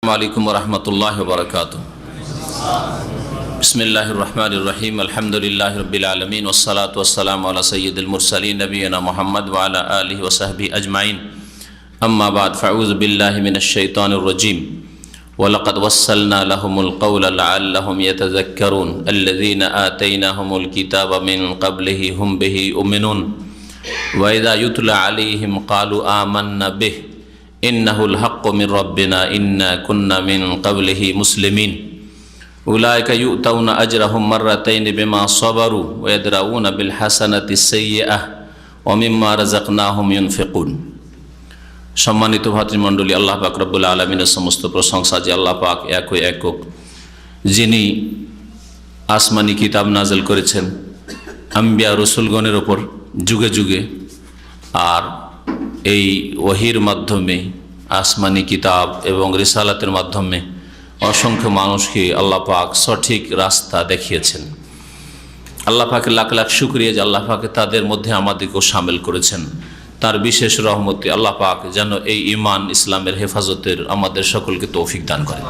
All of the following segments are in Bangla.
আসসালামু রহমতুল্লাহ বরকাত। বিসমিল্লাহির রহমানির রহিম। আলহামদুলিল্লাহি রাব্বিল আলামিন ওয়াসসালাতু ওয়াসসালামু আলা সাইয়্যিদিল মুরসালিন নবিয়িনা মুহাম্মদ ওয়া আলা আলিহি ওয়া সাহবিহি আজমাইন। আম্মা বা'দ, ফাউযু বিল্লাহি মিনাশ শাইতানির রাজীম। ওয়া লাকাদ ওয়াসসালনা লাহুমুল কাওলা লাআল্লাহুম ইয়াতাযাক্কারুন আল্লাযীনা আতাইনাহুমুল কিতাবা মিন ক্বাবলিহি হুম বিহি ইউমিনুন ওয়া ইযা ইউতলা আলাইহিম ক্বালু আমান্না বিহি ইন্নাহুল হাক্কু মির রাব্বিনা ইন্না কুন্না মিন ক্বাবলিহি মুসলিমিন উলাইকা ইউতাউনা আজরাহুম মাররাতাইনি বিমা সাবারু ওয়া ইয়াদরাউনা বিল হাসানাতিস সাইয়্যাহ ওয়া মিম্মা রাযাকনাহুম ইউনফিকুন। সম্মানিত ভাতৃমণ্ডলী, আল্লাহ পাক রব্বুল আলামিনের সমস্ত প্রশংসা যে আল্লাহ পাক একক, যিনি আসমানি কিতাব নাযিল করেছেন আম্বিয়া রসুলগণের ওপর যুগে যুগে, আর এই ওহির মাধ্যমে আসমানি কিতাব এবং রিসালাতের মাধ্যমে অসংখ্য মানুষকে আল্লাহ পাক সঠিক রাস্তা দেখিয়েছেন। আল্লাহ পাকে লাখ লাখ শুকরিয়া যে আল্লাহ পাকে তাদের মধ্যে আমাদেরকেও সামিল করেছেন। তার বিশেষ রহমতে আল্লাহ পাক যেন এই ঈমান ইসলামের হেফাজতের আমাদের সকলকে তৌফিক দান করেন।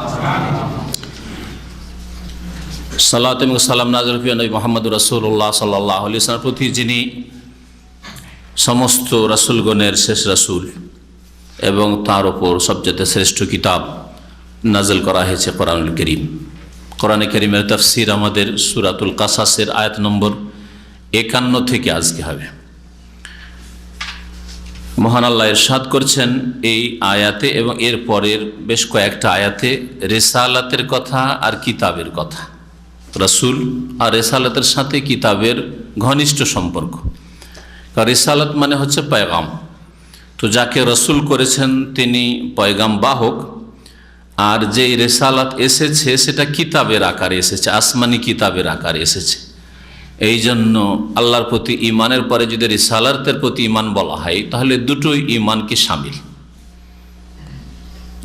সালাত এবং সালাম নাযিল হয়ে নবী মুহাম্মদ রাসূলুল্লাহ সাল্লাল্লাহু আলাইহি ওয়াসাল্লামের প্রতি, যিনি সমস্ত রাসূলগণের শেষ রাসূল এবং তার উপর সবচেয়ে শ্রেষ্ঠ কিতাব নাযিল করা হয়েছে কোরআনুল কারীম। কোরআনে কারীমের তাফসীর আমাদের সূরাতুল কাসাসের আয়াত নম্বর 51 থেকে আজকে হবে। মহান আল্লাহ ইরশাদ করছেন এই আয়াতে এবং এর পরের বেশ কয়েকটা আয়াতে রিসালাতের কথা আর কিতাবের কথা। রাসূল আর রিসালাতের সাথে কিতাবের ঘনিষ্ঠ সম্পর্ক। রিসালাত মানে হচ্ছে পয়গাম। তো যাকে রসুল করেছেন তিনি পয়গাম বাহক, আর যে রিসালাত এসেছে সেটা কিতাবের আকারে এসেছে, আসমানি কিতাবের আকারে এসেছে। এই জন্য আল্লাহর প্রতি ঈমানের পরে যদি রিসালাতের প্রতি ঈমান বলা হয় তাহলে দুটোই ঈমানকে শামিল।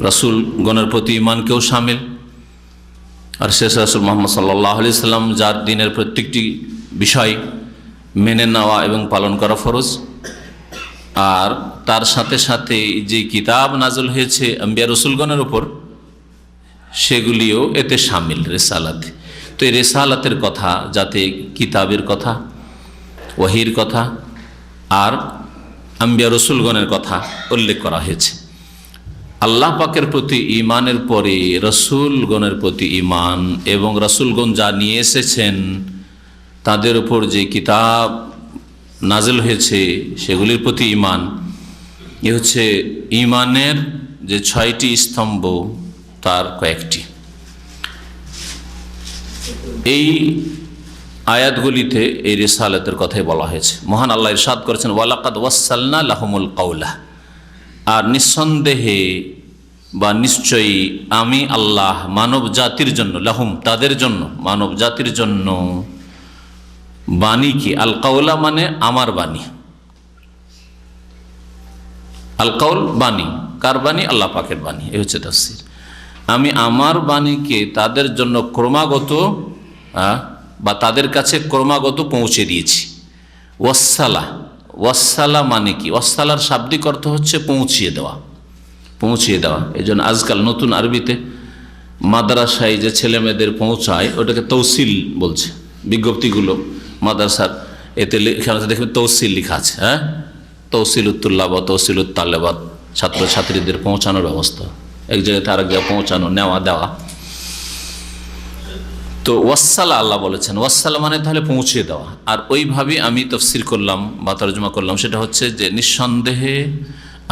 রসুল গণের প্রতি ঈমানকেও শামিল, আর শেষ রাসূল মুহাম্মদ সাল্লাল্লাহু আলাইহি সাল্লাম যার দিনের প্রত্যেকটি বিষয় মেনে নেওয়া এবং পালন করা ফরজ, আর তার সাথে সাথে যে কিতাব নাযিল হয়েছে আম্বিয়া রসুলগণের উপর সেগুলিও এতে শামিল রিসালাতে। তো এই রিসালাতের কথা, যাতে কিতাবের কথা, ওয়াহির কথা আর আম্বিয়া রসুলগণের কথা উল্লেখ করা হয়েছে। আল্লাহ পাকের প্রতি ঈমানের পরে রসুলগণের প্রতি ঈমান এবং রসুলগণ যা নিয়ে এসেছেন তাদের উপর যে কিতাব নাযিল হয়েছে সেগুলির প্রতি ঈমান, এ হচ্ছে ঈমানের যে 6টি স্তম্ভ তার কয়েকটি। এই আয়াতগুলিতে এই রিসালাতের কথাই বলা হয়েছে। মহান আল্লাহ ইরশাদ করেছেন ওয়ালাকাদ ওয়াসসালনা লাহুমুল কাওলা, আর নিঃসন্দেহে বা নিশ্চয়ই আমি আল্লাহ মানব জাতির জন্য, লাহুম তাদের জন্য, মানব জাতির জন্য বাণী কি, আল কাওলা মানে আমার বাণী। আল কাউল বাণী, কার বাণী? আল্লাহ পাকের বাণী। এই হচ্ছে তাফসীর। আমি আমার বাণীকে তাদের জন্য ক্রমাগত বা তাদের কাছে ক্রমাগত পৌঁছে দিয়েছি। ওয়াসসালা, ওয়াসসালা মানে কি? ওয়াসসালার শাব্দিক অর্থ হচ্ছে পৌঁছিয়ে দেওয়া, পৌঁছিয়ে দেওয়া। এই জন্য আজকাল নতুন আরবিতে মাদ্রাসায় যে ছেলে মেয়েদের পৌঁছায় ওটাকে তৌসিল বলছে। বিজ্ঞপ্তিগুলো মাদ্রাসার এতে এখানে দেখবেন তৌসিল লেখা আছে, হ্যাঁ, তৌসিল উত্তুল্লাহ বা তৌসিল উত্তালেবাদ, ছাত্রছাত্রীদের পৌঁছানোর ব্যবস্থা, এক জায়গায় থেকে আরেক জায়গায় পৌঁছানো, নেওয়া দেওয়া। তো ওয়াসসালা আল্লাহ বলেছেন, ওয়াসসালা মানে তাহলে পৌঁছিয়ে দেওয়া। আর ওইভাবে আমি তাফসীর করলাম বা তরজমা করলাম, সেটা হচ্ছে যে নিঃসন্দেহে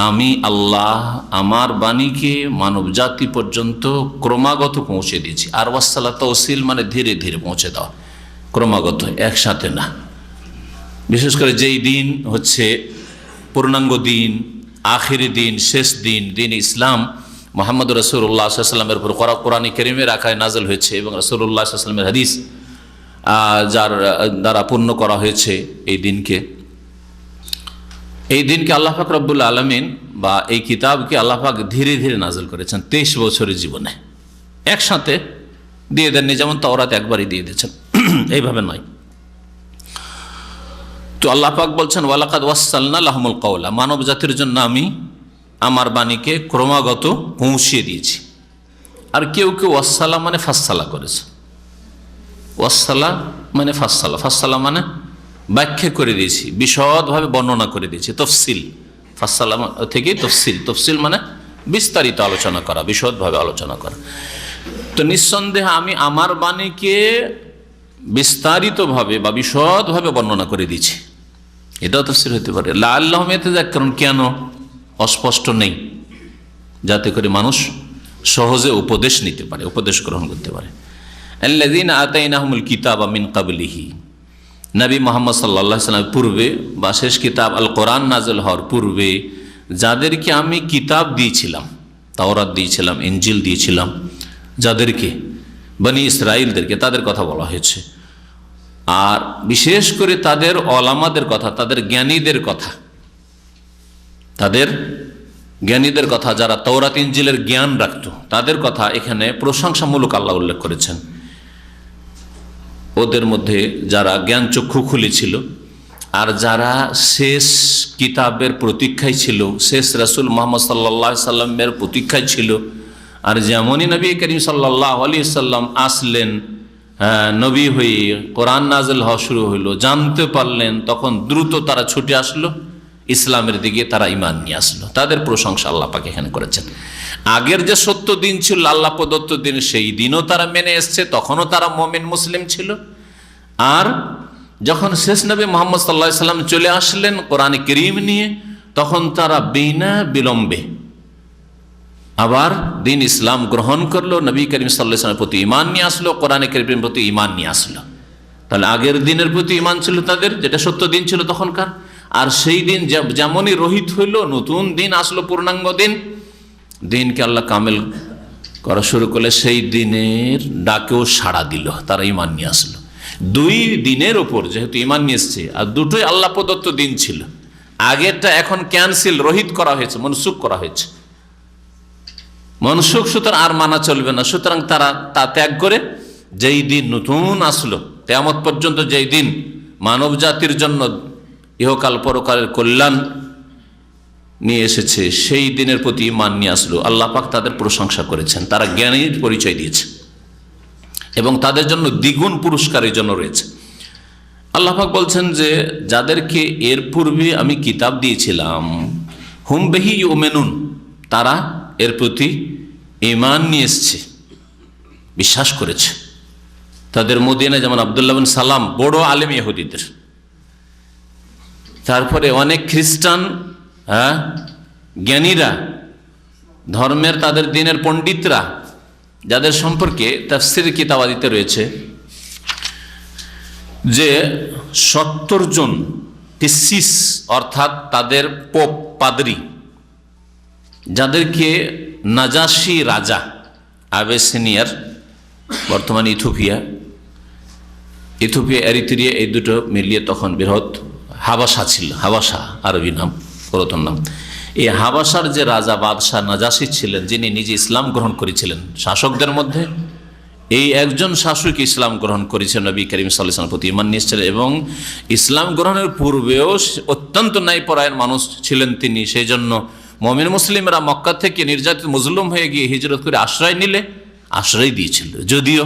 আমি আল্লাহ আমার বাণীকে মানব জাতি পর্যন্ত ক্রমাগত পৌঁছে দিয়েছি। আর ওয়াসসালা তৌসিল মানে ধীরে ধীরে পৌঁছে দেওয়া, ক্রমাগত, একসাথে না। বিশেষ করে যেই দিন হচ্ছে পূর্ণাঙ্গ দিন, আখিরি দিন, শেষ দিন, দিন ইসলাম মুহাম্মদ রাসূলুল্লাহ সাল্লাল্লাহু আলাইহি ওয়াসাল্লামের উপর কোরআনে কারীমের আকারে নাযিল হয়েছে এবং রাসূলুল্লাহ সাল্লাল্লাহু আলাইহি ওয়াসাল্লামের হাদিস যার দ্বারা পূর্ণ করা হয়েছে এই দিনকে। এই দিনকে আল্লাহ পাক রব্বুল আলামিন বা এই কিতাবকে আল্লাহ পাক ধীরে ধীরে নাযিল করেছেন 23 বছরের জীবনে। একসাথে দিয়ে দেননি, যেমন তাওরাত একবারই দিয়ে দিয়েছেন, এইভাবে নয়। তো আল্লাহ পাক বলছেন ওয়ালাকাদ ওয়াসসালনা লাহুমুল কাওলা, মানব জাতির জন্য আমি আমার বাণীকে ক্রমাগত পৌঁছিয়ে দিয়েছি। আর কেউ কেউ ওয়াসসালা মানে ফাসসালা করেছে। ওয়াসসালা মানে ফাসসালা, ফাসসালা মানে ব্যাখ্যা করে দিয়েছি, বিশদভাবে বর্ণনা করে দিয়েছি, তফসিল। ফাসসালা থেকে তফসিল, তফসিল মানে বিস্তারিত আলোচনা করা, বিশদভাবে আলোচনা করা। তো নিঃসন্দেহে আমি আমার বাণীকে বিস্তারিতভাবে বা বিশদভাবে বর্ণনা করে দিয়েছি, এটাও তফসির হতে পারে। লাআল্লাহুম ইয়াতাযাক্কারুন, কেন অস্পষ্ট নেই, যাতে করে মানুষ সহজে উপদেশ নিতে পারে, উপদেশ গ্রহণ করতে পারে। আল্লাযীনা আতাইনাহুমুল কিতাবা মিন ক্বাবলিহি, নবী মুহাম্মদ সাল্লাল্লাহু আলাইহি ওয়াসাল্লামের পূর্বে বা শেষ কিতাব আল কোরআন নাযিল হওয়ার পূর্বে যাদেরকে আমি কিতাব দিয়েছিলাম, তাওরাত দিয়েছিলাম, ইনজিল দিয়েছিলাম, যাদেরকে বনি ইসরাইলদেরকে, তাদের কথা বলা হয়েছে। আর বিশেষ করে তাদের ওলামাদের কথা, তাদের জ্ঞানীদের কথা, তাদের জ্ঞানীদের কথা, যারা তাওরাত ইনজিলের জ্ঞান রাখত, তাদের কথা এখানে প্রশংসামূলক আল্লাহ উল্লেখ করেছেন। ওদের মধ্যে যারা জ্ঞান চক্ষু খুলেছিল আর যারা শেষ কিতাবের প্রতীক্ষায় ছিল, শেষ রাসূল মুহাম্মদ সাল্লাল্লাহু আলাইহি সাল্লামের প্রতীক্ষায় ছিল। আর যেমনই নবী করিম সাল্লাল্লাহু আলাইহি সাল্লাম আসলেন নবী হয়ে, কোরআন নাযিল হওয়া শুরু হইল, জানতে পারলেন, তখন দ্রুত তারা ছুটে আসলো ইসলামের দিকে, তারা ঈমান নিয়ে আসলো। তাদের প্রশংসা আল্লাহ পাক এখানে করেছেন। আগের যে সত্য দিন ছিল, আল্লাহ প্রদত্ত দিন, সেই দিনও তারা মেনে এসছে, তখনও তারা মুমিন মুসলিম ছিল। আর যখন শেষ নবী মুহাম্মদ সাল্লাল্লাহু আলাইহি সাল্লাম চলে আসলেন কোরআন কারীম নিয়ে, তখন তারা বিনা বিলম্বে আবার দিন ইসলাম গ্রহণ করলো, নবী করিম সাল্লাল্লাহু আলাইহি ওয়াসাল্লামের প্রতি ঈমান নিয়ে আসলো, কোরআন কারীমের প্রতি ঈমান নিয়ে আসলো। তাহলে আগের দিনের প্রতি ঈমান ছিল তাদের, যেটা সত্য দিন ছিল তখনকার। আর সেই দিন যেমনই রহিত হইল, নতুন দিন আসলো, পূর্ণাঙ্গ দিন, দিনকে আল্লাহ কামেল করা শুরু করলে সেই দিনের ডাকেও সাড়া দিল, তারা ঈমান নিয়ে আসলো। দুই দিনের ওপর যেহেতু ঈমান নিয়ে এসছে, আর দুটোই আল্লাহ প্রদত্ত দিন ছিল, আগেরটা এখন ক্যান্সেল, রহিত করা হয়েছে, মনসুখ করা হয়েছে, মনসুখ, সুতরাং আর মানা চলবে না। সুতরাং তারা তা ত্যাগ করে যেই দিন নতুন আসলো, কিয়ামত পর্যন্ত যেই দিন মানব জাতির জন্য ইহকাল পরকালের কল্যাণ নিয়ে এসেছে, সেই দিনের প্রতি ঈমান নিয়ে আসলো। আল্লাহ পাক তাদের প্রশংসা করেছেন, তারা জ্ঞানীর পরিচয় দিয়েছে এবং তাদের জন্য দ্বিগুণ পুরস্কার এই জন্য রয়েছে। আল্লাহ পাক বলছেন যে যাদেরকে এর পূর্বে আমি কিতাব দিয়েছিলাম, হুম বিহি ইউমিনুন, তারা এর প্রতি ঈমান নিয়ে এসছে, বিশ্বাস করেছে। তাদের মদিনায় যেমন আব্দুল্লাহ বিন সালাম বড় আলেম ইহুদিদের, তারপরে অনেক খ্রিস্টান জ্ঞানীরা, ধর্মের তাদের দিনের পণ্ডিতরা, যাদের সম্পর্কে তাফসীর কিতাবাদিতে রয়েছে যে 70 জন কিসিস, অর্থাৎ তাদের পোপ, পাদ্রী, যাদেরকে নাজাশী রাজা, আবেসিনিয়ার, বর্তমানে ইথিওপিয়া, এরিত্রিয়া, এই দুটো মিলিয়ে তখন বৃহৎ হাবাসা ছিল, হাবাসা আরবি নাম, পুরাতন নাম। এই হাবাসার যে রাজা বাদশাহ নাজাশী ছিলেন, যিনি নিজে ইসলাম গ্রহণ করেছিলেন, শাসকদের মধ্যে এই একজন শাসক ইসলাম গ্রহণ করেছেন, নবী করিম সাল্লাল্লাহু আলাইহি ওয়াসাল্লামের প্রতি ঈমান নিয়ে এসেছিলেন, এবং ইসলাম গ্রহণের পূর্বেও অত্যন্ত ন্যায়পরায়ণ মানুষ ছিলেন তিনি। সেই জন্য মুমিন মুসলিমরা মক্কা থেকে নির্যাতিত মজলুম হয়ে গিয়ে হিজরত করে আশ্রয় নিলে আশ্রয় দিয়েছিল, যদিও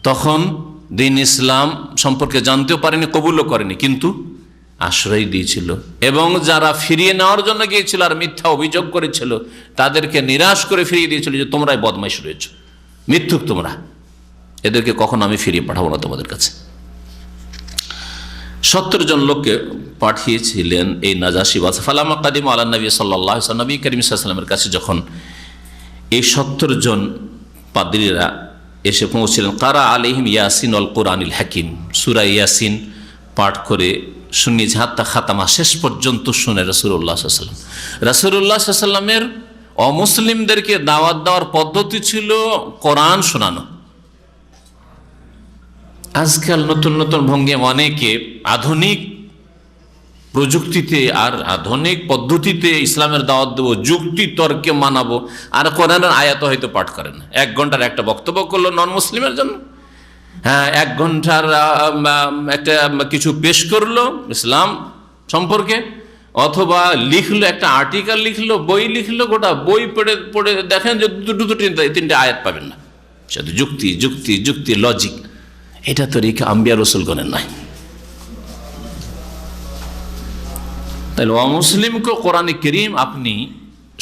তখন দিন ইসলাম সম্পর্কে জানতেও পারেনি, কবুলও করেনি, কিন্তু আশ্রয় দিয়েছিল। এবং যারা ফিরিয়ে নেওয়ার জন্য গিয়েছিল আর মিথ্যা অভিযোগ করেছিল, তাদেরকে নিরাশ করে ফিরিয়ে দিয়েছিল যে তোমরাই বদমাইশ রয়েছ, মিথ্যুক তোমরা, এদেরকে কখনো আমি ফিরিয়ে পাঠাবো না তোমাদের কাছে। 70 জন লোককে পাঠিয়েছিলেন এই নাজাশী বাদশা। ফালামা কাদিমু আলা নবী সাল্লাল্লাহু আলাইহি ওয়াসাল্লাম, নবী করিম সাল্লাল্লাহু আলাইহি ওয়াসাল্লামের কাছে যখন এই 70 জন পাদ্রীরা এসে পৌঁছলেন, কারা আলাইহিম ইয়াসিন ওয়াল কুরআনিল হাকিম, সূরা ইয়াসিন পাঠ করে শুনিয়েছে, হাত্তা খাতামা, শেষ পর্যন্ত শুনে রাসূলুল্লাহ সাল্লাল্লাহু আলাইহি ওয়াসাল্লাম। রাসূলুল্লাহ সাল্লাল্লাহু আলাইহি ওয়াসাল্লামের অমুসলিমদেরকে দাওয়াত দেওয়ার পদ্ধতি ছিল কোরআন শোনানো। আজকাল নতুন নতুন ভঙ্গি অনেকে আধুনিক প্রযুক্তিতে আর আধুনিক পদ্ধতিতে ইসলামের দাওয়াত দেবো, যুক্তি তর্কে মানাবো, আর কোরআনের আয়াত হয়তো পাঠ করেন না। 1 ঘন্টার একটা বক্তব্য করলো নন মুসলিমের জন্য, হ্যাঁ 1 ঘন্টার একটা কিছু পেশ করলো ইসলাম সম্পর্কে, অথবা লিখলো একটা আর্টিকেল, লিখলো বই লিখলো, গোটা বই পড়ে পড়ে দেখেন যে দুটো তিনটে আয়াত পাবেন না। শুধু যুক্তি যুক্তি যুক্তি, লজিক। এটা তরিকা আম্বিয়া রসুলগণের নাই। তাহলে অমুসলিমকে কোরআনে কারীম আপনি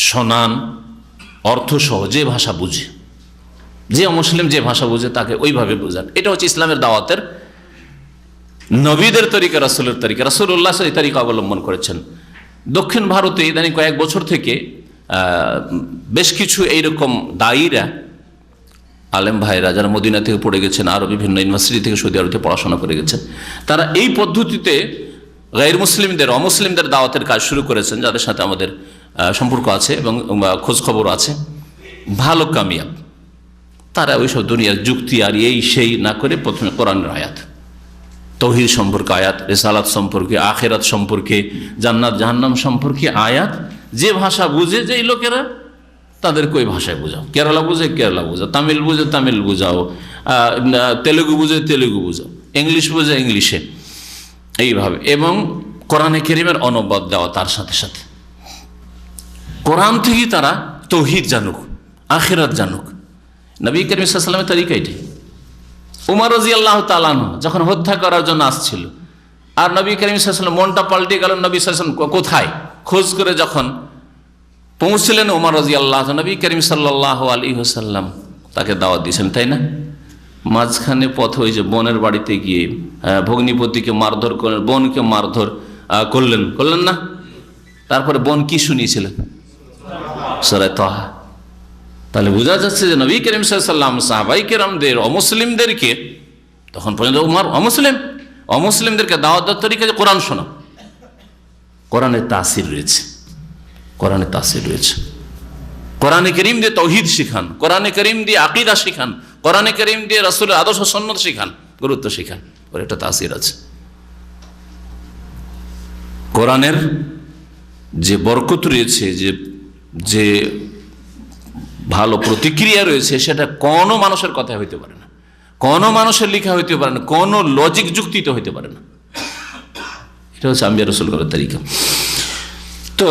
শোনান অর্থ সহ, যে ভাষা বুঝে, যে অমুসলিম যে ভাষা বুঝে তাকে ওইভাবে বোঝান। এটা হচ্ছে ইসলামের দাওয়াতের নবীদের তরিকা, রাসূলের তরিকা। রাসূলুল্লাহ এই তরিকা অবলম্বন করেছেন। দক্ষিণ ভারতে ইদানিং কয়েক বছর থেকে বেশ কিছু এইরকম দায়ীরা, আলেম ভাইরা যারা মদিনা থেকে পড়ে গেছেন, আরও বিভিন্ন ইউনিভার্সিটি থেকে সৌদি আরবে পড়াশোনা করে গেছেন, তারা এই পদ্ধতিতে গায়র মুসলিমদের, অমুসলিমদের দাওয়াতের কাজ শুরু করেছেন, যাদের সাথে আমাদের সম্পর্ক আছে এবং খোঁজখবর আছে। ভালো কামিয়াব। তারা ওইসব দুনিয়ার যুক্তি আর এই সেই না করে প্রথমে কোরআনের আয়াত, তৌহিদ সম্পর্কে আয়াত, রিসালাত সম্পর্কে, আখিরাত সম্পর্কে, জান্নাত জাহান্নাম সম্পর্কে আয়াত, যে ভাষা বুঝে যেই লোকেরা তাদেরকে ওই ভাষায় বোঝাও। কেরালা বুঝে কেরালা বোঝাও, তামিল বুঝে তামিল বুঝাও, তেলেগু বুঝে তেলেগু বুঝাও, ইংলিশ বুঝে ইংলিশে, এইভাবে। এবং কোরআনে কারীমের অনুবাদ দেওয়া তার সাথে সাথে। কোরআন থেকেই তারা তৌহিদ জানুক, আখিরাত জানুক। নবী করিম সাল্লাল্লাহু আলাইহি ওয়াসাল্লামের তরিকা এটাই। উমর রাদিয়াল্লাহু তাআলা আনহু যখন হত্যা করার জন্য আসছিল, আর নবী করিম সাল্লাল্লাহু আলাইহি ওয়াসাল্লাম মনটা পাল্টে গেল, নবী সাল্লাল্লাহু আলাইহি ওয়াসাল্লাম কোথায় খোঁজ করে যখন পৌঁছলেন উমর রাদিয়াল্লাহু আনহু, নবী করিম সাল্লাল্লাহু আলাইহি ওয়াসাল্লাম তাকে দাওয়াত দিয়েছেন, তাই না? মাঝখানে পথে ওই যে বোনের বাড়িতে গিয়ে ভগ্নিপতিকে মারধর করলেন, বোনকে মারধর করলেন না? তারপরে বোন কি শুনিয়েছিলেন? সূরা তাহা। তাহলে বোঝা যাচ্ছে যে নবী করিম সাল্লাল্লাহু আলাইহি ওয়াসাল্লাম সাহাবায়ে কেরামদের, অমুসলিমদেরকে, তখন পর্যন্ত উমর অমুসলিমদেরকে দাওয়াত দেওয়ার তরিকা যে কোরআন শোনা। কোরআনের তাসির রয়েছে, কোরআনের তাসির রয়েছে। কোরআনে কারীম দিয়ে তাওহীদ শিখান, কোরআনে কারীম দিয়ে আকীদা শিখান, কোরআনে কারীম দিয়ে রাসূলের আদর্শ সুন্নাত শিখান, গুরুত্ব শিখান। ওর একটা তাসির আছে। কোরআনের যে বরকত রয়েছে, যে ভালো প্রতিক্রিয়া রয়েছে, সেটা কোনো মানুষের কথা হইতে পারে না, কোনো মানুষের লেখা হইতে পারে না, কোনো লজিক যুক্তিতে হইতে পারে না। এটা হচ্ছে আম্বিয়া রাসূলগণের তরিকা। তো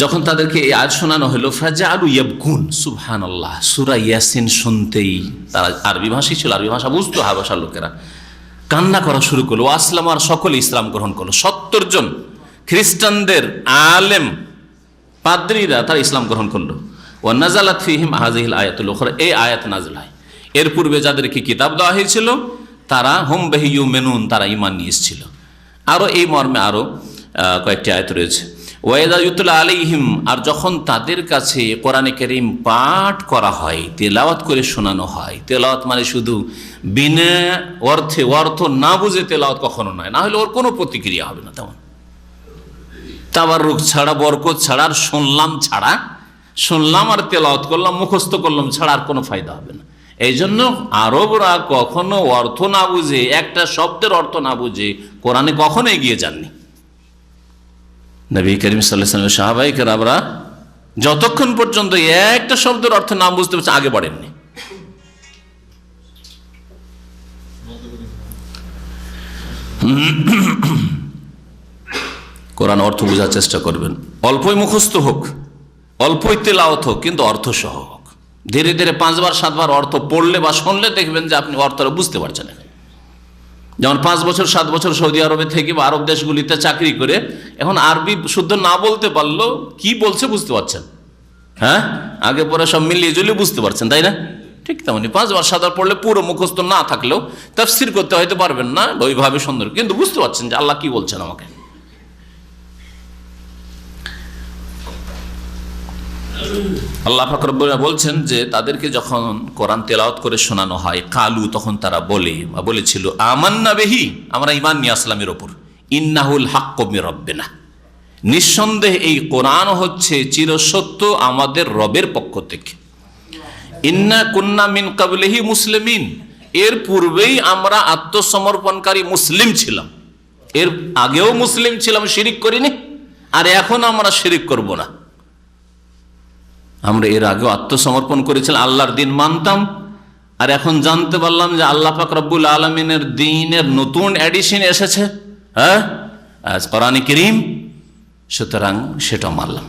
যখন তাদেরকে এই আয়াত শোনানো হলো, ফাজালু ইয়াবকুন, সুবহানাল্লাহ, সূরা ইয়াসিন শুনতেই, তারা আরবি ভাষী ছিল, আরবি ভাষা বুঝতো হাবশার লোকেরা, কান্না করা শুরু করলো। আসলাম, আর সকলে ইসলাম গ্রহণ করলো। 70 জন খ্রিস্টানদের আলেম পাদ্রীরা তারা ইসলাম গ্রহণ করলো। ওয়া নাযালাত ফীহিম হাযিহিল আয়াতুল উখরা, এই আয়াত নাযিল হয়। এর পূর্বে যাদেরকে কিতাব দেওয়া হয়েছিল তারা হুম বিহি ইউমিনুন, তারা ঈমান নিয়ে এসেছিল। আরও এই মর্মে আরও কয়েকটি আয়াত রয়েছে। ওয়াইদা ইউতলা আলাইহিম, আর যখন তাদের কাছে কোরআনে কারীম পাঠ করা হয়, তেলাওয়াত করে শোনানো হয়। তেলাওয়াত মানে শুধু বিনা অর্থে, অর্থ না বুঝে তেলাওয়াত কখনো নয়, না হলে ওর কোনো প্রতিক্রিয়া হবে না। তেমন তাবাররুক ছাড়া, বরকত ছাড়া, আর শুনলাম আর তেলাওয়াত করলাম, মুখস্থ করলাম ছাড়া আর কোনো ফায়দা হবে না। এই জন্য আরবরা কখনো অর্থ না বুঝে, একটা শব্দের অর্থ না বুঝে কোরআনে কখনো এগিয়ে যাননি। নবী করিম সাল্লাল্লাহু আলাইহি ওয়াসাল্লাম সাহাবায়ে কেরামরা যতক্ষণ পর্যন্ত একটা শব্দের অর্থ না বুঝতে পারছে আগে বাড়েননি। কোরআন অর্থ বোঝার চেষ্টা করবেন। অল্পই মুখস্থ হোক, অল্পই তেলাওয়াত হোক, কিন্তু অর্থ সহ হোক। ধীরে ধীরে 5 বার 7 বার অর্থ পড়লে বা শুনলে দেখবেন যে আপনি অর্থটা বুঝতে পারছেন। যেমন 5 বছর 7 বছর সৌদি আরবে থেকে বা আরব দেশগুলিতে চাকরি করে এখন আরবি শুদ্ধ না বলতে পারলেও কি বলছে বুঝতে পারছেন। হ্যাঁ, আগে পরে সব মিলিয়ে ঝুলিয়ে বুঝতে পারছেন, তাই না? ঠিক তেমনি 5 বার 7 বার পড়লে পুরো মুখস্থ না থাকলেও তাফসীর করতে হয়তো পারবেন না ওইভাবে সুন্দর, কিন্তু বুঝতে পারছেন যে আল্লাহ কি বলছেন আমাকে। আল্লাহ পাক রব্বুল আলামিন বলছেন যে তাদেরকে যখন কোরআন তেলাওয়াত করে শোনানো হয়, কালু, তখন তারা বলেছিল, আমান্না বিহি, আমরা ঈমান নিয়ে আসলাম এর উপর, ইন্নাহুল হাক্কু মির রাব্বিনা, নিঃসন্দেহে এই কোরআন হচ্ছে চিরসত্য আমাদের রবের পক্ষ থেকে। ইন্না কুন্না মিন ক্বাবলিহি মুসলিমিন, এর পূর্বেই আমরা আত্মসমর্পণকারী মুসলিম ছিলাম। এর আগেও মুসলিম ছিলাম, শিরিক করিনি, আর এখন আমরা শিরিক করব না। আমরা এর আগেও আত্মসমর্পণ করেছিলাম, আল্লাহর দিন মানতাম, আর এখন জানতে পারলাম যে আল্লাহ পাক রব্বুল আলামিনের দ্বীনের নতুন এডিশন এসেছে। হ্যাঁ, কোরআনে কারীম, সুতরাং সেটা মানলাম।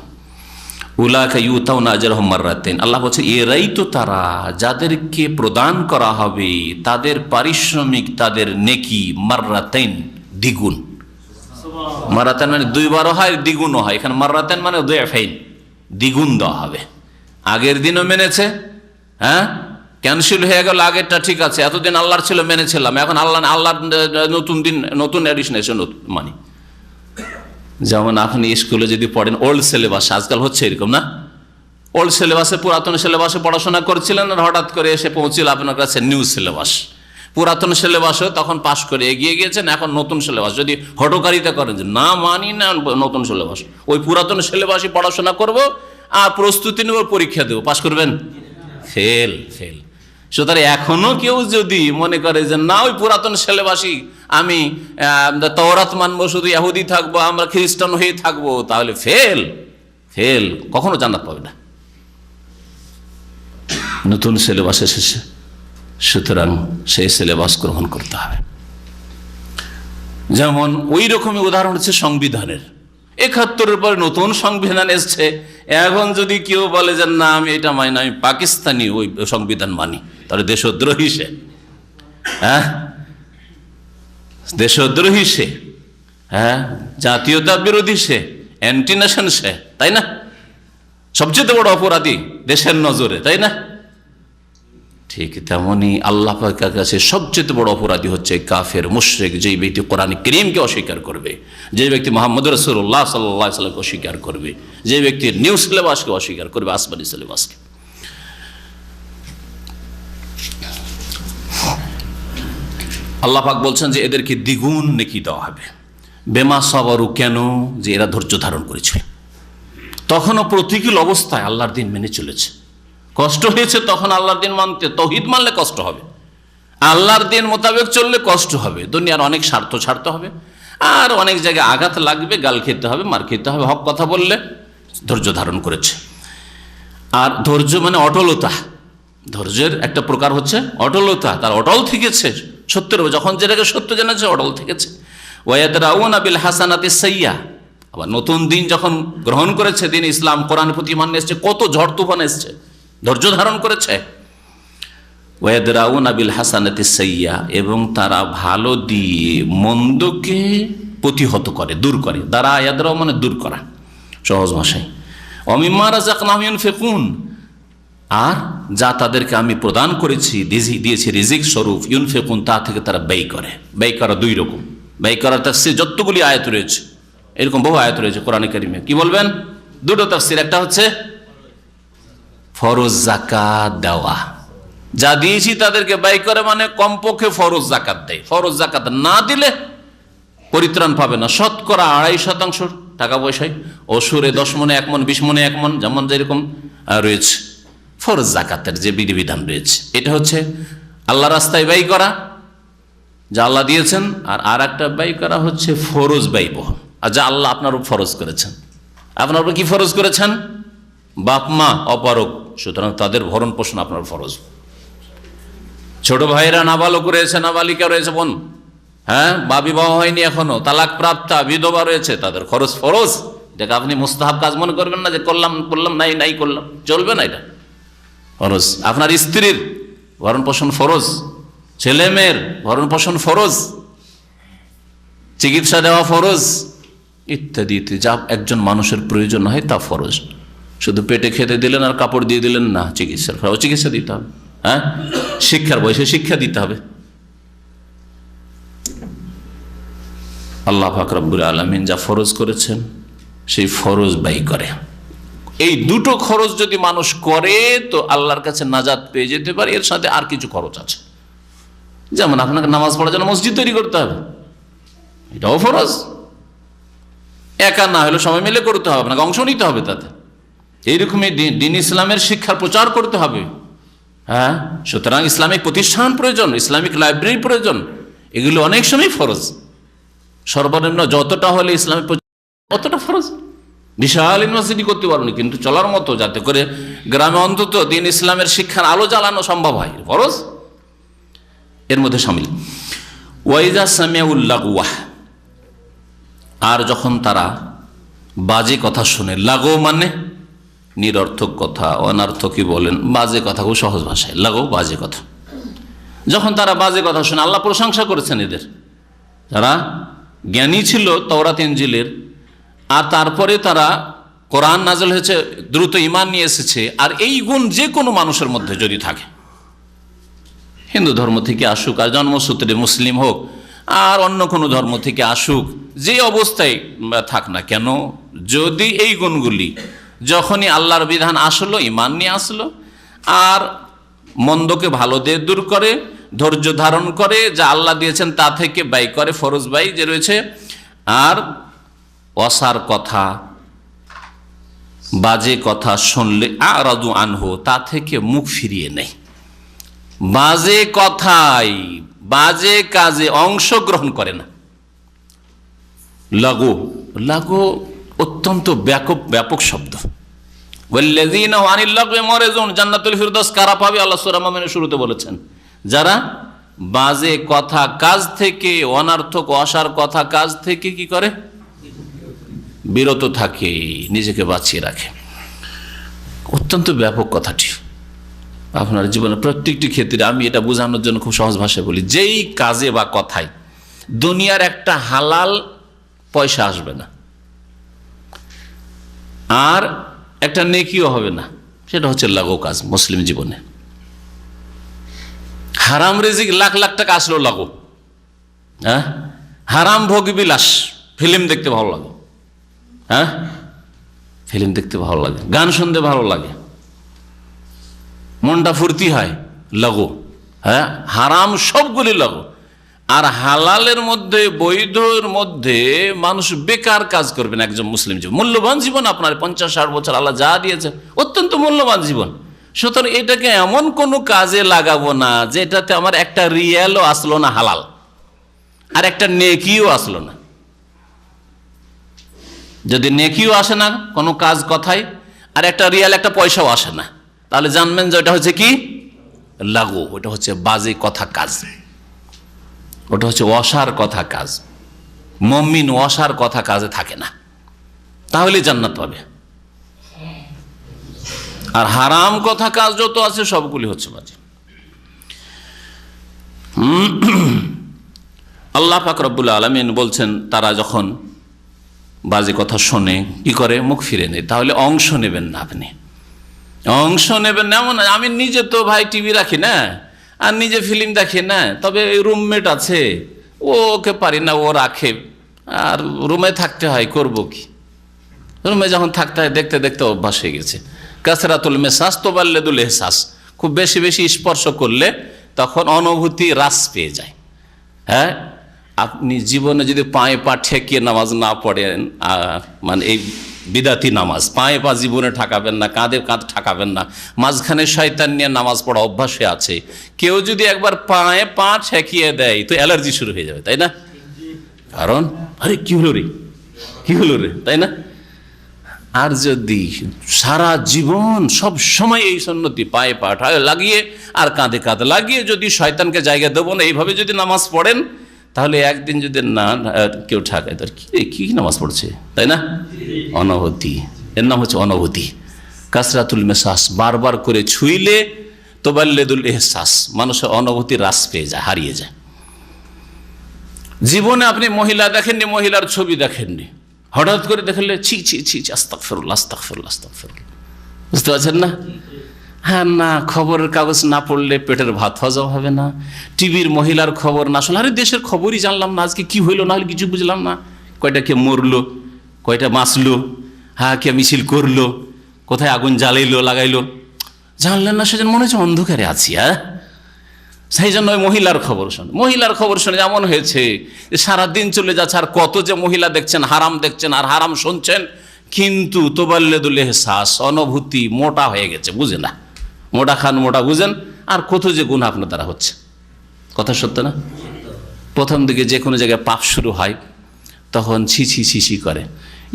উলাইকা ইউতাউনা আজরাহুম মাররাতাইন, আল্লাহ বলছে এরাই তো তারা যাদেরকে প্রদান করা হবে তাদের পারিশ্রমিক, তাদের নেকি মাররাতাইন, দ্বিগুণ। মাররাতাইন মানে দুইবারও হয়, দ্বিগুণও হয়। এখানে মাররাতাইন মানে দুইফাইন, দ্বিগুণ দেওয়া হবে। আগের দিনও মেনেছে, হ্যাঁ, ক্যান্সেল হয়ে গেল, আগেরটা ঠিক আছে, এতদিন আল্লাহর ছিল মেনেছিলাম, এখন আল্লাহর নতুন দিন, নতুন এডিশন এসে মানি। যেমন আপনি স্কুলে যদি পড়েন ওল্ড সিলেবাস, আজকাল হচ্ছে এরকম না, ওল্ড সিলেবাসে, পুরাতন সিলেবাসে পড়াশোনা করছিলেন আর হঠাৎ করে এসে পৌঁছিল আপনার কাছে নিউ সিলেবাস। পুরাতন সিলেবাসও তখন পাশ করে এগিয়ে গিয়েছেন, এখন নতুন সিলেবাস। যদি হঠকারিতা করেন যে না মানি না নতুন সিলেবাস, ওই পুরাতন সিলেবাসই পড়াশোনা করব আর প্রস্তুতি নেব, পরীক্ষা দেবো, পাশ করবেন? Fail, fail. সুতরাং এখনো কেউ যদি মনে করে যে না ওই পুরাতন সিলেবাসই, আমি তাওরাত মানবো, শুধু ইহুদি থাকবো, আমরা খ্রিস্টান হয়ে থাকবো, তাহলে ফেল, ফেল, কখনো জান্নাত পাবে না। নতুন সিলেবাস এসেছে, সুতরাং সেই সিলেবাস গ্রহণ করতে হবে। যেমন ওই রকমই উদাহরণ হচ্ছে সংবিধানের। ৭১-এর পরে নতুন সংবিধান এসছে, এখন যদি কেউ বলে যে না আমি এটা মানি না, আমি পাকিস্তানি ওই সংবিধান মানি, তাহলে দেশদ্রোহী সে, হ্যাঁ, দেশদ্রোহী সে, হ্যাঁ, জাতীয়তা বিরোধী সে, অ্যান্টি নেশন সে, তাই না? সবচেয়ে বড় অপরাধী দেশের নজরে, তাই না? ঠিক তেমনি আল্লাহ পাকের কাছে সবচেয়ে বড় অপরাধী হচ্ছে কাফের, মুশরিক, যেই ব্যক্তি কোরআন কারীমকে অস্বীকার করবে, যে ব্যক্তি মুহাম্মদ রাসূলুল্লাহ সাল্লাল্লাহু আলাইহি ওয়াসাল্লামকে অস্বীকার করবে, যে ব্যক্তি নিউ সিলেবাসকে অস্বীকার করবে, আসমানি সিলেবাসকে। আল্লাহ পাক বলছেন যে এদেরকে দ্বিগুণ নেকি দেওয়া হবে। বেমা সাবারু, কেন? যে এরা ধৈর্য ধারণ করেছিল, তখনও প্রতিকূল অবস্থায় আল্লাহর দিন মেনে চলেছে। কষ্ট হয়েছে তখন আল্লাহর দিন মানতে, তৌহিদ মানলে কষ্ট হবে, আল্লাহর দিন মোতাবেক চললে কষ্ট হবে, দুনিয়ার অনেক স্বার্থ ছাড়তে হবে, আর অনেক জায়গায় আঘাত লাগবে, গাল খেতে হবে, মার খেতে হবে, হক কথা বললে ধৈর্য ধারণ করেছে। আর ধৈর্য মানে অটলতা, ধৈর্যের একটা প্রকার হচ্ছে অটলতা, তার অটল থেকেছে সত্যের, যখন যেটাকে সত্য জেনেছে অটল থেকেছে। ওয়ায়াদরাউনা বিল হাসানাতিস সাইয়্যা, আবার নতুন দিন যখন গ্রহণ করেছে, দিন ইসলাম, কোরআন প্রতি মান্য এসছে, কত ঝড় তুফান এসছে, ধৈর্য ধারণ করেছে। ওয়ায়াদরাউনা বিল হাসানাতিস সাইয়্যা, এবং তারা ভালো দিয়ে মন্দকে প্রতিহত করে, দূর করে। দ্বারা ইয়াদরাউ মানে দূর করা, সহজ ভাষায়। ওমিম্মা রাযাকনাহুম ইউনফিকুন, আর যা তাদেরকে আমি প্রদান করেছি, দিয়েছি রিজিক স্বরূপ, ইউনফিকুন, তা থেকে তারা ব্যয় করে। ব্যয় করা দুই রকম, ব্যয় করার তাফসীর যতগুলি আয়াত রয়েছে, এরকম বহু আয়াত রয়েছে কোরআনে কারীমে। কি বলবেন? দুটো তাফসীর, একটা হচ্ছে ফরজ জাকাত দেওয়া, যা দিয়েছি তাদেরকে ব্যয় করে, মানে কমপক্ষে ফরজ জাকাত দেয়। ফরজ জাকাত না দিলে পরিত্রাণ পাবে না। শতকরা ২.৫% টাকা পয়সায়, অসুরে 10 মণে 1 মণ, 20 মণে 1 মণ, যেমন যেরকম রয়েছে ফরজ জাকাতের যে বিধিবিধান রয়েছে, এটা হচ্ছে আল্লাহ রাস্তায় ব্যয় করা, যা আল্লাহ দিয়েছেন। আর একটা ব্যয় করা হচ্ছে ফরজ ব্যয়, আর যা আল্লাহ আপনার উপর ফরজ করেছেন। আপনার উপর কি ফরজ করেছেন? বাপ মা অপারগ, সুতরাং তাদের ভরণ পোষণ আপনার ফরজ। ছোট ভাইরা নাবালক রয়েছে, নাবালিকা রয়েছে, বোন, হ্যাঁ, বা বিবাহ হয়নি এখনো, তালাক প্রাপ্তা, বিধবা রয়েছে, তাদের খরচ ফরজ। এটাকে আপনি মুস্তাহাব কাজ মনে করবেন না, যে করলাম করলাম, নাই করলাম, চলবে না, এটা ফরজ। আপনার স্ত্রীর ভরণ পোষণ ফরজ, ছেলে মেয়ের ভরণ পোষণ ফরজ, চিকিৎসা দেওয়া ফরজ, ইত্যাদি ইত্যাদি। যা একজন মানুষের প্রয়োজন হয় তা ফরজ। শুধু পেটে খেতে দিলেন আর কাপড় দিয়ে দিলেন না, চিকিৎসার চিকিৎসা দিতে হবে, হ্যাঁ, শিক্ষার বয়সে শিক্ষা দিতে হবে। আল্লাহ পাক রব্বুল আলামিন যা ফরজ করেছেন সেই ফরজ ব্যয় করে। এই দুটো খরচ যদি মানুষ করে তো আল্লাহর কাছে নাজাত পেয়ে যেতে পারে। এর সাথে আর কিছু খরচ আছে, যেমন আপনাকে নামাজ পড়ার জন্য মসজিদ তৈরি করতে হবে, এটাও ফরজ। একা না হলে সবাই মিলে করতে হবে, আপনাকে অংশ নিতে হবে তাতে। এইরকমই দিন ইসলামের শিক্ষার প্রচার করতে হবে, হ্যাঁ। সুতরাং ইসলামিক প্রতিষ্ঠান প্রয়োজন, ইসলামিক লাইব্রেরি প্রয়োজন, এগুলো অনেক সময় ফরজ। সর্বনিম্ন যতটা হলে ইসলামিক অতটা ফরজ। বিশাল ইউনিভার্সিটি করতে পারবেন, কিন্তু চলার মতো, যাতে করে গ্রামে অন্তত দিন ইসলামের শিক্ষার আলো জ্বালানো সম্ভব হয়, ফরজ এর মধ্যে শামিল। ওয়াইজা সামিউল লাগওয়া, আর যখন তারা বাজে কথা শুনে, লাগো মানে নিরর্থক কথা, অনার্থকই বলেন, বাজে কথা, খুব সহজ ভাষায় লাগো বাজে কথা। যখন তারা বাজে কথা শুনে, আল্লাহ প্রশংসা করেছেন এদের, যারা জ্ঞানী ছিল তাওরাত ইনজিলের, আর তারপরে তারা কোরআন নাযিল হয়েছে, দ্রুত ঈমান নিয়ে এসেছে, আর এই গুণ যে কোনো মানুষের মধ্যে যদি থাকে, হিন্দু ধর্ম থেকে আসুক আর জন্মসূত্রে মুসলিম হোক আর অন্য কোনো ধর্ম থেকে আসুক, যে অবস্থায় থাক না কেন, যদি এই গুণগুলি যখনই আল্লাহর বিধান আসলো, ঈমান নিয়ে আসলো, আর মন্দকে ভালো দিয়ে দূর করে, ধৈর্য ধারণ করে, যা আল্লাহ দিয়েছেন তা থেকে ব্যয় করে, ফরজ ব্যয় যে রয়েছে, আর অসার কথা, বাজে কথা শুনলে আরাদু আনহু, তা থেকে মুখ ফিরিয়ে নেয়, বাজে কথাই বাজে কাজে অংশগ্রহণ করে না। লাগু লাগু অত্যন্ত ব্যাপক শব্দ। ওয়াল্লাযীনা আনিল লাগwi মুরিজুন, জান্নাতুল ফিরদাউস কারা পাবে? আল্লাহ সূরা মুমিনের শুরুতে বলেছেন, যারা বাজে কথা কাজ থেকে, অনার্থক অসার কথা কাজ থেকে কি করে? বিরত থাকে, নিজেকে বাঁচিয়ে রাখে। অত্যন্ত ব্যাপক কথাটি আপনার জীবনের প্রত্যেকটি ক্ষেত্রে। আমি এটা বোঝানোর জন্য খুব সহজ ভাষায় বলি, যেই কাজে বা কথায় দুনিয়ার একটা হালাল পয়সা আসবে না আর একটা নেকিও হবে না, সেটা হচ্ছে লাগু কাজ। মুসলিম জীবনে হারাম রিজিক লাখ লাখ টাকা আসলেও লাগু, হ্যাঁ, হারাম ভোগ বিলাস, ফিল্ম দেখতে ভালো লাগে, হ্যাঁ, ফিল্ম দেখতে ভালো লাগে, গান শুনতে ভালো লাগে, মনটা ফুর্তি হয়, লাগু। হ্যাঁ, হারাম সবগুলি লাগু। আর হালালের মধ্যে, বৈধর মধ্যে মানুষ বেকার কাজ করবে না। একজন মুসলিম জীবন, মূল্যবান জীবন, আপনার 50-60 বছর আল্লাহ যা দিয়েছে, অত্যন্ত মূল্যবান জীবন। সুতরাং এটাকে এমন কোনো কাজে লাগাবো না যেটাতে আমার একটা রিয়ালও আসলো না হালাল, আর একটা নেকিও আসলো না। যদি নেকিও আসে না কোনো কাজ কথায়, আর একটা রিয়াল, একটা পয়সাও আসে না, তাহলে জানবেন যে ওটা হচ্ছে কি? লাগু। ওটা হচ্ছে বাজে কথা কাজ, ওটা হচ্ছে অসার কথা কাজ। মুমিন অসার কথা কাজে থাকে না, তাহলে জান্নাত পাবে। আর হারাম কথা কাজ যত আছে সবগুলি হচ্ছে বাজে। আল্লাহ পাক রব্বুল আলামিন বলছেন, তারা যখন বাজে কথা শোনে কি করে? মুখ ফিরে নেয়। তাহলে অংশ নেবেন না, আপনি অংশ নেবেন না এমন। আমি নিজে তো ভাই টিভি রাখি না, আর নিজে ফিল্ম দেখি না, তবে রুমমেট আছে, ওকে পারি না, ও রাখে, আর রুমে থাকতে হয়, করব কি? রুমে যখন থাকতে হয়, দেখতে দেখতে অভ্যাস হয়ে গেছে। কাসরাতুল মেসাজ তোবাল্লেদুল এহসাস, খুব বেশি বেশি স্পর্শ করলে তখন অনুভূতি হ্রাস পেয়ে যায়। হ্যাঁ, আপনি জীবনে যদি পায়ে পা ঠেকিয়ে নামাজ না পড়েন, মানে এই বিদাতি নামাজ, পায়ে পা জীবনে ঠাকাবেন না, কাঁধে কাঁধ ঠাকাবেন না, মাঝখানে শয়তান নিয়ে নামাজ পড়া অভ্যাসে আছে, কেউ যদি একবার পায়ে পা ঠেকিয়ে দেয় তো অ্যালার্জি শুরু হয়ে যাবে, তাই না? কারণ আরে কি হলো রে, কি হলো রে, তাই না? আর যদি সারা জীবন সব সময় এই সুন্নতি পায়ে পা লাগিয়ে আর কাঁধে কাঁধ লাগিয়ে যদি শয়তানকে জায়গা দেবো না, এইভাবে যদি নামাজ পড়েন, তাহলে একদিন যদি না কেউ ঠাকায়, তার কি নামাজ পড়ছে, তাই না? অনুভূতি, এর নাম হচ্ছে অনুভূতি। কাসরাতুল মেসাস, বারবার করে ছুঁইলে তোবাল্লেদুল এহসাস, মানুষের অনুভূতি হ্রাস পেয়ে যায়, হারিয়ে যায়। জীবনে আপনি মহিলা দেখেননি, মহিলার ছবি দেখেননি, হঠাৎ করে দেখলে ছি ছি ছি আস্তাগফিরুল্লাহ আস্তাগফিরুল্লাহ আস্তাগফিরুল্লাহ, বুঝতে পারছেন না? হ্যাঁ, না খবরের কাগজ না পড়লে পেটের ভাত হজম হবে না, টিভির মহিলার খবর না শুনলে আরে দেশের খবরই জানলাম না, আজকে কি হইলো না হলে কিছু বুঝলাম না, কয়টা কে মরলো, কয়টা বাঁচলো, হ্যাঁ কে মিছিল করলো, কোথায় আগুন জ্বালাইলো লাগাইলো, জানলেন না, সেজন্য মনে হচ্ছে অন্ধকারে আছি। হ্যাঁ, সেই জন্য ওই মহিলার খবর শুনে, মহিলার খবর শুনে এমন হয়েছে যে সারাদিন চলে যাচ্ছে, আর কত যে মহিলা দেখছেন, হারাম দেখছেন আর হারাম শুনছেন, কিন্তু তোবাল্লেদুল এহসাস, অনুভূতি মোটা হয়ে গেছে, বুঝে না, মোটা খান মোটা বুঝেন, আর কত যে গুণ আপনার দ্বারা হচ্ছে। কথা সত্য না? প্রথম দিকে যে কোনো জায়গায় পাপ শুরু হয় তখন ছি ছি ছি ছি করে।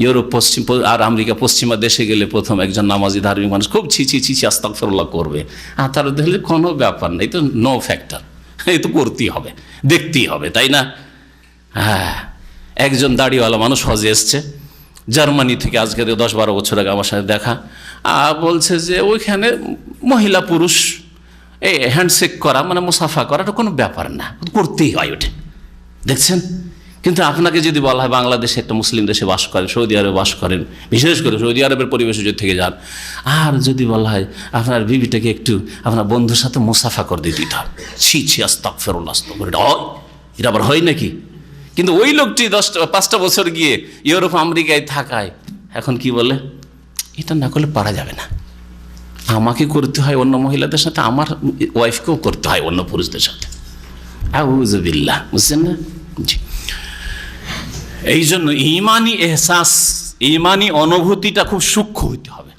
ইউরোপ পশ্চিম আর আমেরিকা পশ্চিমা দেশে গেলে প্রথম একজন নামাজি ধার্মিক মানুষ খুব ছি ছি ছি ছি আস্তাগফিরুল্লাহ করবে, আর তারা দেখলে কোনো ব্যাপার নেই, তো নো ফ্যাক্টর, এই তো করতেই হবে, দেখতেই হবে, তাই না? হ্যাঁ, একজন দাড়িওয়ালা মানুষ হজে এসছে জার্মানি থেকে, আজকে 10-12 বছর আগে আমার সাথে দেখা, বলছে যে ওইখানে মহিলা পুরুষ এই হ্যান্ডশেক করা মানে মুসাফা করা এটা কোনো ব্যাপার না, করতেই হয় ওটা, দেখছেন। কিন্তু আপনাকে যদি বলা হয় বাংলাদেশে একটা মুসলিম দেশে বাস করেন, সৌদি আরবে বাস করেন, বিশেষ করে সৌদি আরবের পরিবেশে যদি থেকে যান, আর যদি বলা হয় আপনার বিবিটাকে একটু আপনার বন্ধুর সাথে মুসাফা করে দিয়ে দিতে হবে, ছি আস্তাগফিরুল্লাহ আস্তাগফিরুল্লাহ, এটা আবার হয় নাকি? কিন্তু ওই লোকটি 5টা বছর গিয়ে ইউরোপ আমেরিকায় থাকায় এখন কি বলে, এটা না করলে পারা যাবে না, আমাকে করতে হয় অন্য মহিলাদের সাথে, আমার ওয়াইফকেও করতে হয় অন্য পুরুষদের সাথে। আউযুবিল্লাহ, বুঝছেন না? জি। এই জন্য ইমানি এহসাস, ইমানি অনুভূতিটা খুব সূক্ষ্ম হইতে হবে,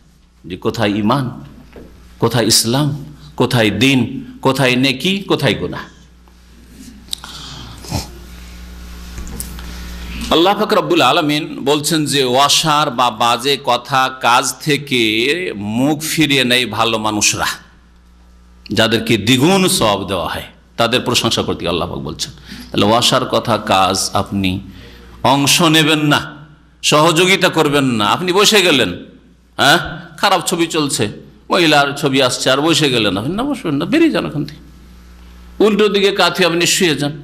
যে কোথায় ইমান, কোথায় ইসলাম, কোথায় দিন, কোথায় নেকি, কোথায় গুনাহ। আল্লাহ পাক রব্বুল আলামিন বলছেন যে ওয়াসার বা বাজে কথা কাজ থেকে মুখ ফিরিয়ে নেয় ভালো মানুষরা, যাদেরকে দ্বিগুণ সওয়াব দেওয়া হয়, তাদের প্রশংসা করতে আল্লাহ পাক বলছেন। তাহলে ওয়াসার কথা কাজ আপনি অংশ নেবেন না, সহযোগিতা করবেন না। আপনি বসে গেলেন, হ্যাঁ, খারাপ ছবি চলছে, মহিলার ছবি আসছে, আর বসে গেলেন, আপনি না বসবেন না, বেরিয়ে যান ওখান থেকে, উল্টো দিকে কাঁথি আপনি শুয়ে যান।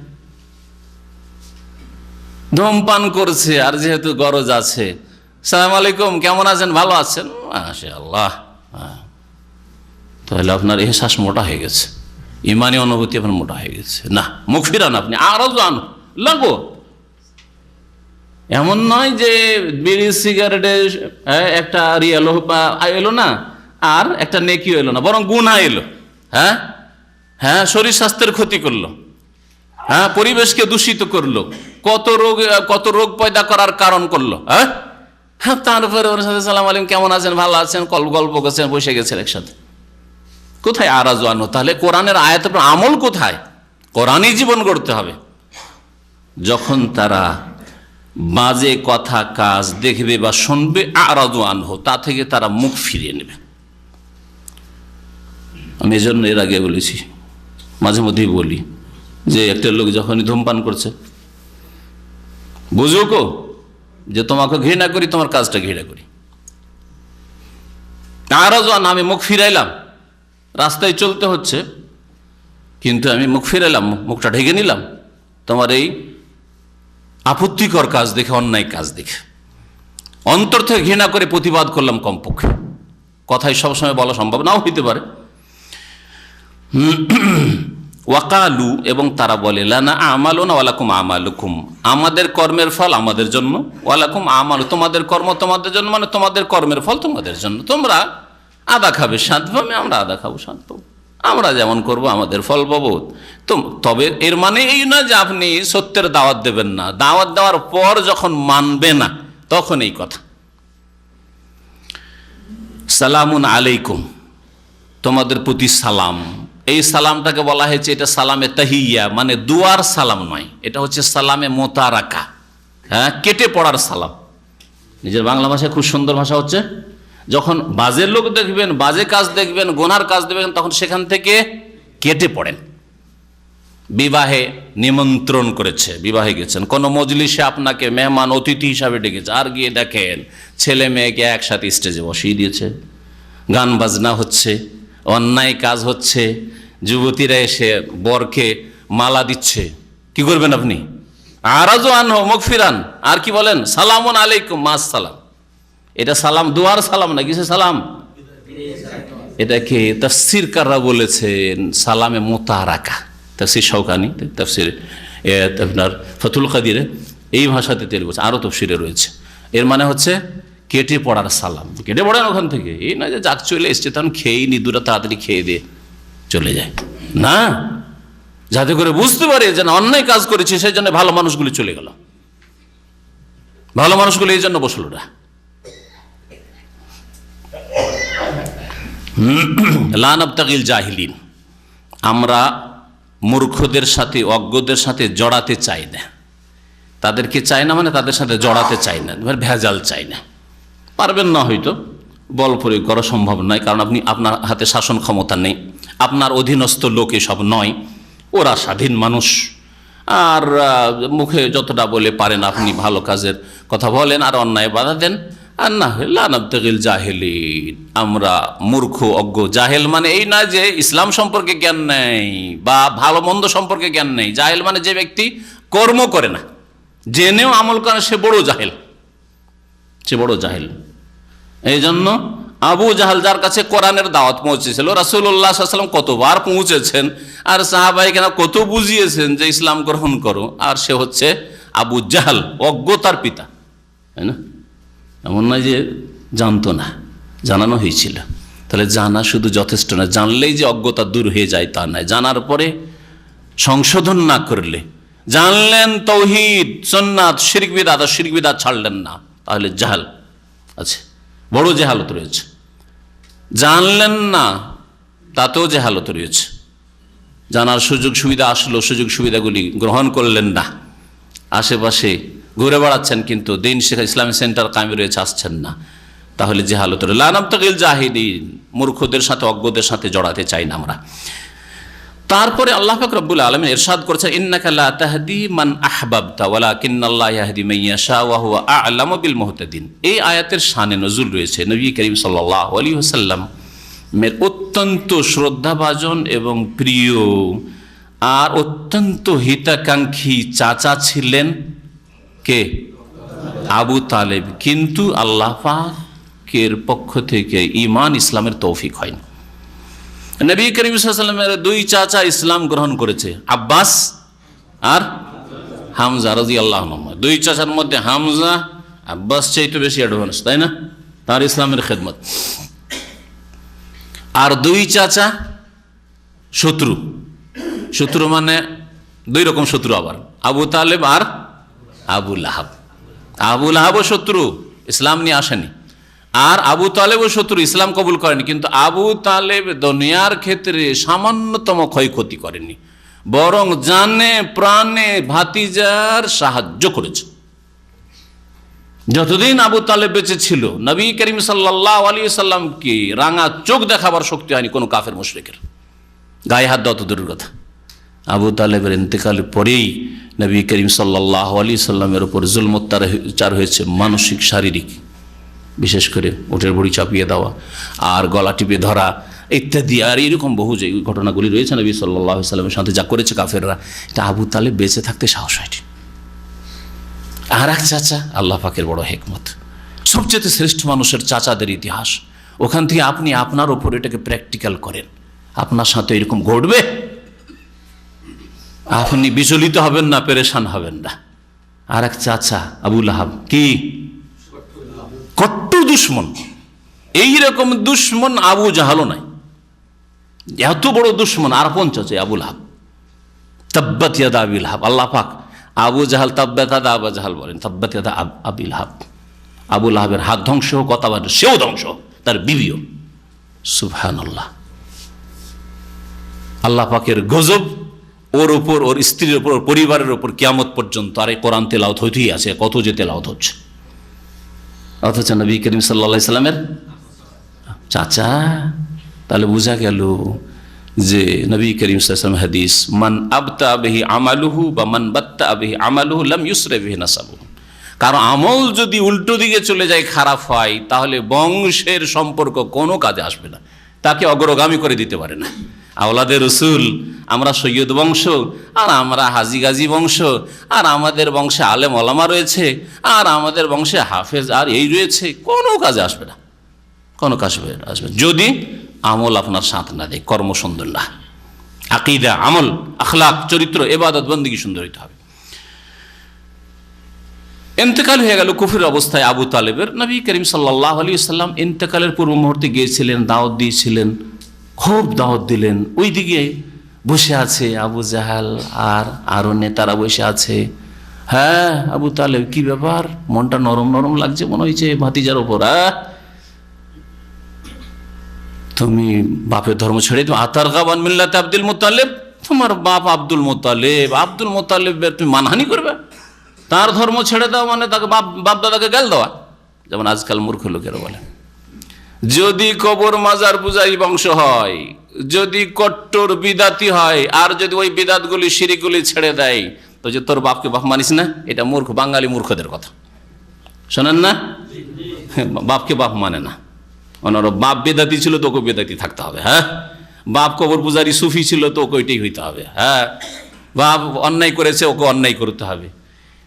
ধূমপান করছে, আর যেহেতু গরজ আছে, সালাম আলাইকুম, কেমন আছেন, ভালো আছেন, মাশাআল্লাহ, তাহলে আপনার এহসাস মোটা হয়ে গেছে, ইমানি অনুভূতি আপনার মোটা হয়ে গেছে। না, মুখ ফিরান আপনি, আরো যান, লাগো। এমন নয় যে বিড়ি সিগারেটে একটা রিয়াল এলো না, আর একটা নেকিও এলো না, বরং গুনাহ এলো। হ্যাঁ হ্যাঁ, শরীর স্বাস্থ্যের ক্ষতি করলো, হ্যাঁ, পরিবেশকে দূষিত করলো, কত রোগ পয়দা করার কারণ করলো। হ্যাঁ হ্যাঁ, তারপরে ওর সাথে সালাম আলাইকুম, কেমন আছেন, ভালো আছেন, গল্প করছেন, বসে গেছেন একসাথে। কোথায় আরাজু আনো? তাহলে কোরআনের আয়াতের উপর আমল কোথায়? কোরআনই জীবন গড়তে হবে। যখন তারা বাজে কথা কাজ দেখবে বা শুনবে, আরাজু আনহু, তা থেকে তারা মুখ ফিরিয়ে নেবে। আমি এজন্য এর আগে বলেছি, মাঝে মধ্যেই বলি, যে একটা লোক যখনই ধূমপান করছে, বুঝুকো যে তোমাকে ঘৃণা করি, তোমার কাজটা ঘৃণা করি, আরাজু আনহু, আমি মুখ ফিরাইলাম, রাস্তায় চলতে হচ্ছে কিন্তু আমি মুখ ফিরাইলাম, মুখটা ঢেকে নিলাম তোমার এই আপত্তিকর কাজ দেখে, অন্যায় কাজ দেখে, অন্তর থেকে ঘৃণা করে প্রতিবাদ করলাম। কমপক্ষে কথাই সবসময় বলা সম্ভব নাও হইতে পারে। ওয়াকালু, এবং তারা বলে, লানা আমালুনা ওয়ালাকুম আমালুকুম, আমাদের কর্মের ফল আমাদের জন্য, ওয়ালাকুম আমালু, তোমাদের কর্ম তোমাদের জন্য, মানে তোমাদের কর্মের ফল তোমাদের জন্য। তোমরা আদা খাবে স্বাদ পাবে, আমরা আদা খাবো স্বাদ পাবো, আমরা যেমন করবো আমাদের ফল পাবো। তবে এর মানে এই না যে আপনি সত্যের দাওয়াত দেবেন না, দাওয়াত দেওয়ার পর যখন মানবে না তখন এই কথা। সালামুন আলাইকুম, তোমাদের প্রতি সালাম, এই সালামটাকে বলা হয়েছে, এটা সালামে তাহিয়া, মানে দুয়ার সালাম নয়, এটা হচ্ছে সালামে মোতারাকা, হ্যাঁ, কেটে পড়ার সালাম। নিজের বাংলা ভাষায় খুব সুন্দর ভাষা হচ্ছে, যখন বাজে লোক দেখবেন, বাজে কাজ দেখবেন, গোনার কাজ দেখবেন, তখন সেখান থেকে কেটে পড়েন। বিবাহে নিমন্ত্রণ করেছে, বিবাহে গেছেন, কোনো মজলিসে আপনাকে মেহমান অতিথি হিসাবে ডেকেছে, আর গিয়ে দেখেন ছেলে মেয়েকে একসাথে স্টেজে বসিয়ে দিয়েছে, গান বাজনা হচ্ছে, অন্যায় কাজ হচ্ছে, যুবতীরা এসে বরকে মালা দিচ্ছে, কি করবেন আপনি? আরাজু আনহু, মুখ ফিরান, আর কি বলেন? সালামুন আলাইকুম, মাস সালাম। এটা সালাম দুয়ার সালাম না, কিসে সালাম? এটাকে তাফসীরকাররা বলেছেন সালামে মুতারাকা। তাফসীর শাওকানি, তাফসীর আপনার ফাতুল কাদিরে এই ভাষাতে তেল বলছে, আরও তাফসীরে রয়েছে। এর মানে হচ্ছে কেটে পড়ার সালাম, কেটে পড়েন ওখান থেকে। এই না যে যাক চলে এসছে তখন খেয়েই নি, দুটা তাড়াতাড়ি খেয়ে দিয়ে চলে যায় না, যাতে করে বুঝতে পারে যে না অন্যায় কাজ করেছে, সেই জন্য ভালো মানুষগুলি চলে গেল, ভালো মানুষগুলি এই জন্য বসলো না। লা নাবতাগিল জাহিলিন, আমরা মূর্খদের সাথে, অজ্ঞদের সাথে জড়াতে চাই না। তাদেরকে চাই না মানে তাদের সাথে জড়াতে চাই না, ভেজাল চাই না। পারবেন না, হয়তো বল প্রয়োগ করা সম্ভব নয়, কারণ আপনার হাতে শাসন ক্ষমতা নেই, আপনার অধীনস্থ লোক এসব নয়, ওরা স্বাধীন মানুষ, আর মুখে যতটা বলে পারেন আপনি ভালো কাজের কথা বলেন আর অন্যায় বাধা দেন। আর না হলে লা নাবতাগিল জাহিলিন, আমরা মূর্খ অজ্ঞ। জাহেল মানে এই না যে ইসলাম সম্পর্কে জ্ঞান নেই বা ভালো মন্দ সম্পর্কে জ্ঞান নেই। জাহেল মানে যে ব্যক্তি কর্ম করে না, জেনেও আমল করে, সে বড় জাহেল, সে বড় জাহেল। এই জন্য আবু জাহাল, যার কাছে কোরআনের দাওয়াত পৌঁছেছিল, রাসূলুল্লাহ সাল্লাল্লাহু আলাইহি ওয়াসাল্লাম কতবার পৌঁছেছেন আর সাহাবায়ে কেরাম কত বুঝিয়েছেন যে ইসলাম গ্রহণ করো, আর সে হচ্ছে আবু জাহাল, অজ্ঞতার পিতা, তাই না? এমন নয় যে জানতো না, জানানো হয়েছিল। তাহলে জানা শুধু যথেষ্ট না, জানলেই যে অজ্ঞতা দূর হয়ে যায় তা নয়। জানার পরে সংশোধন না করলে, জানলেন তাওহীদ সুন্নাত শিরক বিদআত, আর শিরক বিদআত ছাড়লেন না, তাহলে জাহাল আছে, বড় জাহালত রয়েছে। জানলেন না, তাতেও জাহালত রয়েছে। জানার সুযোগ সুবিধা আসলো, সুযোগ সুবিধাগুলি গ্রহণ করলেন না, আশেপাশে ঘুরে বেড়াচ্ছেন কিন্তু দিন শেখা ইসলামিক সেন্টার কায়েম রয়েছে, আসছেন না, তাহলে জাহালত লা নাবতাগিল জাহিলিন, মূর্খদের সাথে অজ্ঞদের সাথে জড়াতে চাই না আমরা। তারপরে আল্লাহ পাক রব্বুল আলামিন ইরশাদ করেছেন, ইন্নাকা লা তাহদি মান আহবাবতা ওয়ালাকিন্নাল্লাহ ইয়াহদি মান ইয়াশা ওয়া হুয়া আ'লামু বিল মুহতাদিন। এই আয়াতের শানে নজুল রয়েছে নবী করিম সাল্লাল্লাহু আলাইহি ওয়াসাল্লাম এর অত্যন্ত শ্রদ্ধাভাজন এবং প্রিয় আর অত্যন্ত হিতাকাঙ্ক্ষী চাচা ছিলেন কে? আবু তালেব। কিন্তু আল্লাহ পাকের পক্ষ থেকে ঈমান ইসলামের তৌফিক হয়নি। নবী করিম সাল্লাল্লাহু আলাইহি ওয়াসাল্লামের দুই চাচা ইসলাম গ্রহণ করেছে, আব্বাস আর হামজা রাদিয়াল্লাহু আনহু। দুই চাচার মধ্যে হামজা আব্বাস চাইতে বেশি অ্যাডভান্স, তাই না? তার ইসলামের খেদমত। আর দুই চাচা শত্রু। শত্রু মানে দুই রকম শত্রু আবার, আবু তালেব আর আবু লাহাব। আবু লাহাবও শত্রু, ইসলাম নিয়ে আসেনি। আর আবু তালেবও শত্রু, ইসলাম কবুল করেনি। কিন্তু আবু তালেব দুনিয়ার ক্ষেত্রে সামান্যতম ক্ষয়ক্ষতি করেনি, বরং জানে প্রাণে ভাতিজার সাহায্য করেছে। যতদিন আবু তালেব বেঁচে ছিল, নবী করিম সাল্লাল্লাহু আলাইহি ওয়াসাল্লামকে রাঙা চোখ দেখাবার শক্তি হয়নি কোনো কাফের মুশরিকের, গায়ে হাত দেওয়া তো দূরের কথা। আবু তালেবের ইন্তেকালের পরেই নবী করিম সাল্লাল্লাহু আলাইহি ওয়াসাল্লামের উপর জুলম অত্যাচার হয়েছে, মানসিক শারীরিক, বিশেষ করে ওটের বড়ি চাপিয়ে দেওয়া আর গলা টিপে ধরা ইত্যাদি। আর এরকম বহু যে ঘটনাগুলি রয়েছে নবী সাল্লাল্লাহু আলাইহি ওয়াসাল্লামের সাথে যা করেছে কাফেররা, এটা আবু তালেব বেঁচে থাকতে সাহস হয়নি। আর এক চাচা, আল্লাহ পাকের বড় হিকমত, সবচেয়ে শ্রেষ্ঠ মানুষের চাচাদের ইতিহাস, ওখান থেকে আপনি আপনার ওপর এটাকে প্র্যাকটিক্যাল করেন, আপনার সাথে এরকম ঘটবে, আপনি বিচলিত হবেন না, পেরেশান হবেন না। আর এক চাচা আবু লাহাব, কি কট্টর দুশ্মন, এইরকম দুশ্মন আবু জাহালও নাই, এত বড় দুশ্মন। আর কোন চাচা? আবু লাহাব। তাব্বাত ইয়াদা আবি লাহাব। আল্লাহ পাক আবু জাহাল তাব্বাত ইয়াদা আবু জাহাল বলেন, তাব্বাত ইয়াদা আবি লাহাব। আবু লাহাবের হাত ধ্বংস হোক, কথা বলে সেও ধ্বংস, তার বিবিও। সুবহানাল্লাহ। আল্লাহ পাকের গজব ওর উপর, ওর স্ত্রীর উপর, ওর পরিবারের উপর কিয়ামত পর্যন্ত। আর এই কোরআন তেলাওয়াত হইতেই আছে, কত যে তেলাওয়াত হচ্ছে। অথচ নবী করিম সাল্লাল্লাহু আলাইহি সাল্লামের চাচা। তাহলে বোঝা গেল যে নবী করিম সাল্লাল্লাহু আলাইহি সাল্লাম হাদিস, মান আবতা বিহি আমালুহু বা মান বাত্তা বিহি আমালুহু লাম ইউসরা বিহি নাসাবুহু। কারণ আমল যদি উল্টো দিকে চলে যায়, খারাপ হয়, তাহলে বংশের সম্পর্ক কোনো কাজে আসবে না, তাকে অগ্রগামী করে দিতে পারে না। আওলাদে রসুল, আমরা সৈয়দ বংশ, আর আমরা হাজি গাজী বংশ, আর আমাদের বংশে আলেম ওলামা রয়েছে, আর আমাদের বংশে হাফেজ আর এই রয়েছে, কোনো কাজে আসবে না, কোনো কাজে আসবে যদি আমল আপনার সাথ না দেয়, কর্ম সুন্দর না, আকীদা, আমল, আখলাক, চরিত্র, ইবাদত বন্দেগী সুন্দর হইতে হবে। ইন্তেকাল হয়ে গেল কুফরের অবস্থায় আবু তালেবের। নবী করিম সাল্লাল্লাহু আলাইহি ওয়াসাল্লাম ইন্তেকালের পূর্ব মুহূর্তে গিয়েছিলেন, দাওয়াত দিয়েছিলেন, খুব দাওয়াত দিলেন। ওইদিকে বসে আছে আবু জাহাল আর আরো নেতারা বসে আছে। হ্যাঁ, আবু তালেব, কি ব্যাপার? মনটা নরম নরম লাগছে মনে হয়েছে ভাতিজার ওপর। তুমি বাপের ধর্ম ছেড়ে তুমি আতার গাবান মিল্লাতে আব্দুল মুত্তালিব, তোমার বাপ আব্দুল মুত্তালিব, আব্দুল মুত্তালিবের তুমি মানহানি করবে? তার ধর্ম ছেড়ে দাও মানে তাকে বাপ দাদাকে গাল দেওয়া, যেমন আজকাল মূর্খ লোকেরা বলে। যদি কবর মাজার পূজাই বংশ হয়, যদি কট্টর বিদাতি হয়, আর যদি ওই বিদাতগুলি শিরিকগুলি ছেড়ে দেয়, তো যে তোর বাপকে বাপ মানিস না, এটা মূর্খ, বাঙালি মূর্খদের কথা, শোনেন না? বাপকে বাপ মানে না। ওনার বাপ বেদাতি ছিল, তোকে বেদাতি থাকতে হবে। হ্যাঁ, বাপ কবর পূজারি সুফি ছিল, তো ওকে ওইটাই হইতে হবে। হ্যাঁ, বাপ অন্যায় করেছে, ওকে অন্যায় করতে হবে।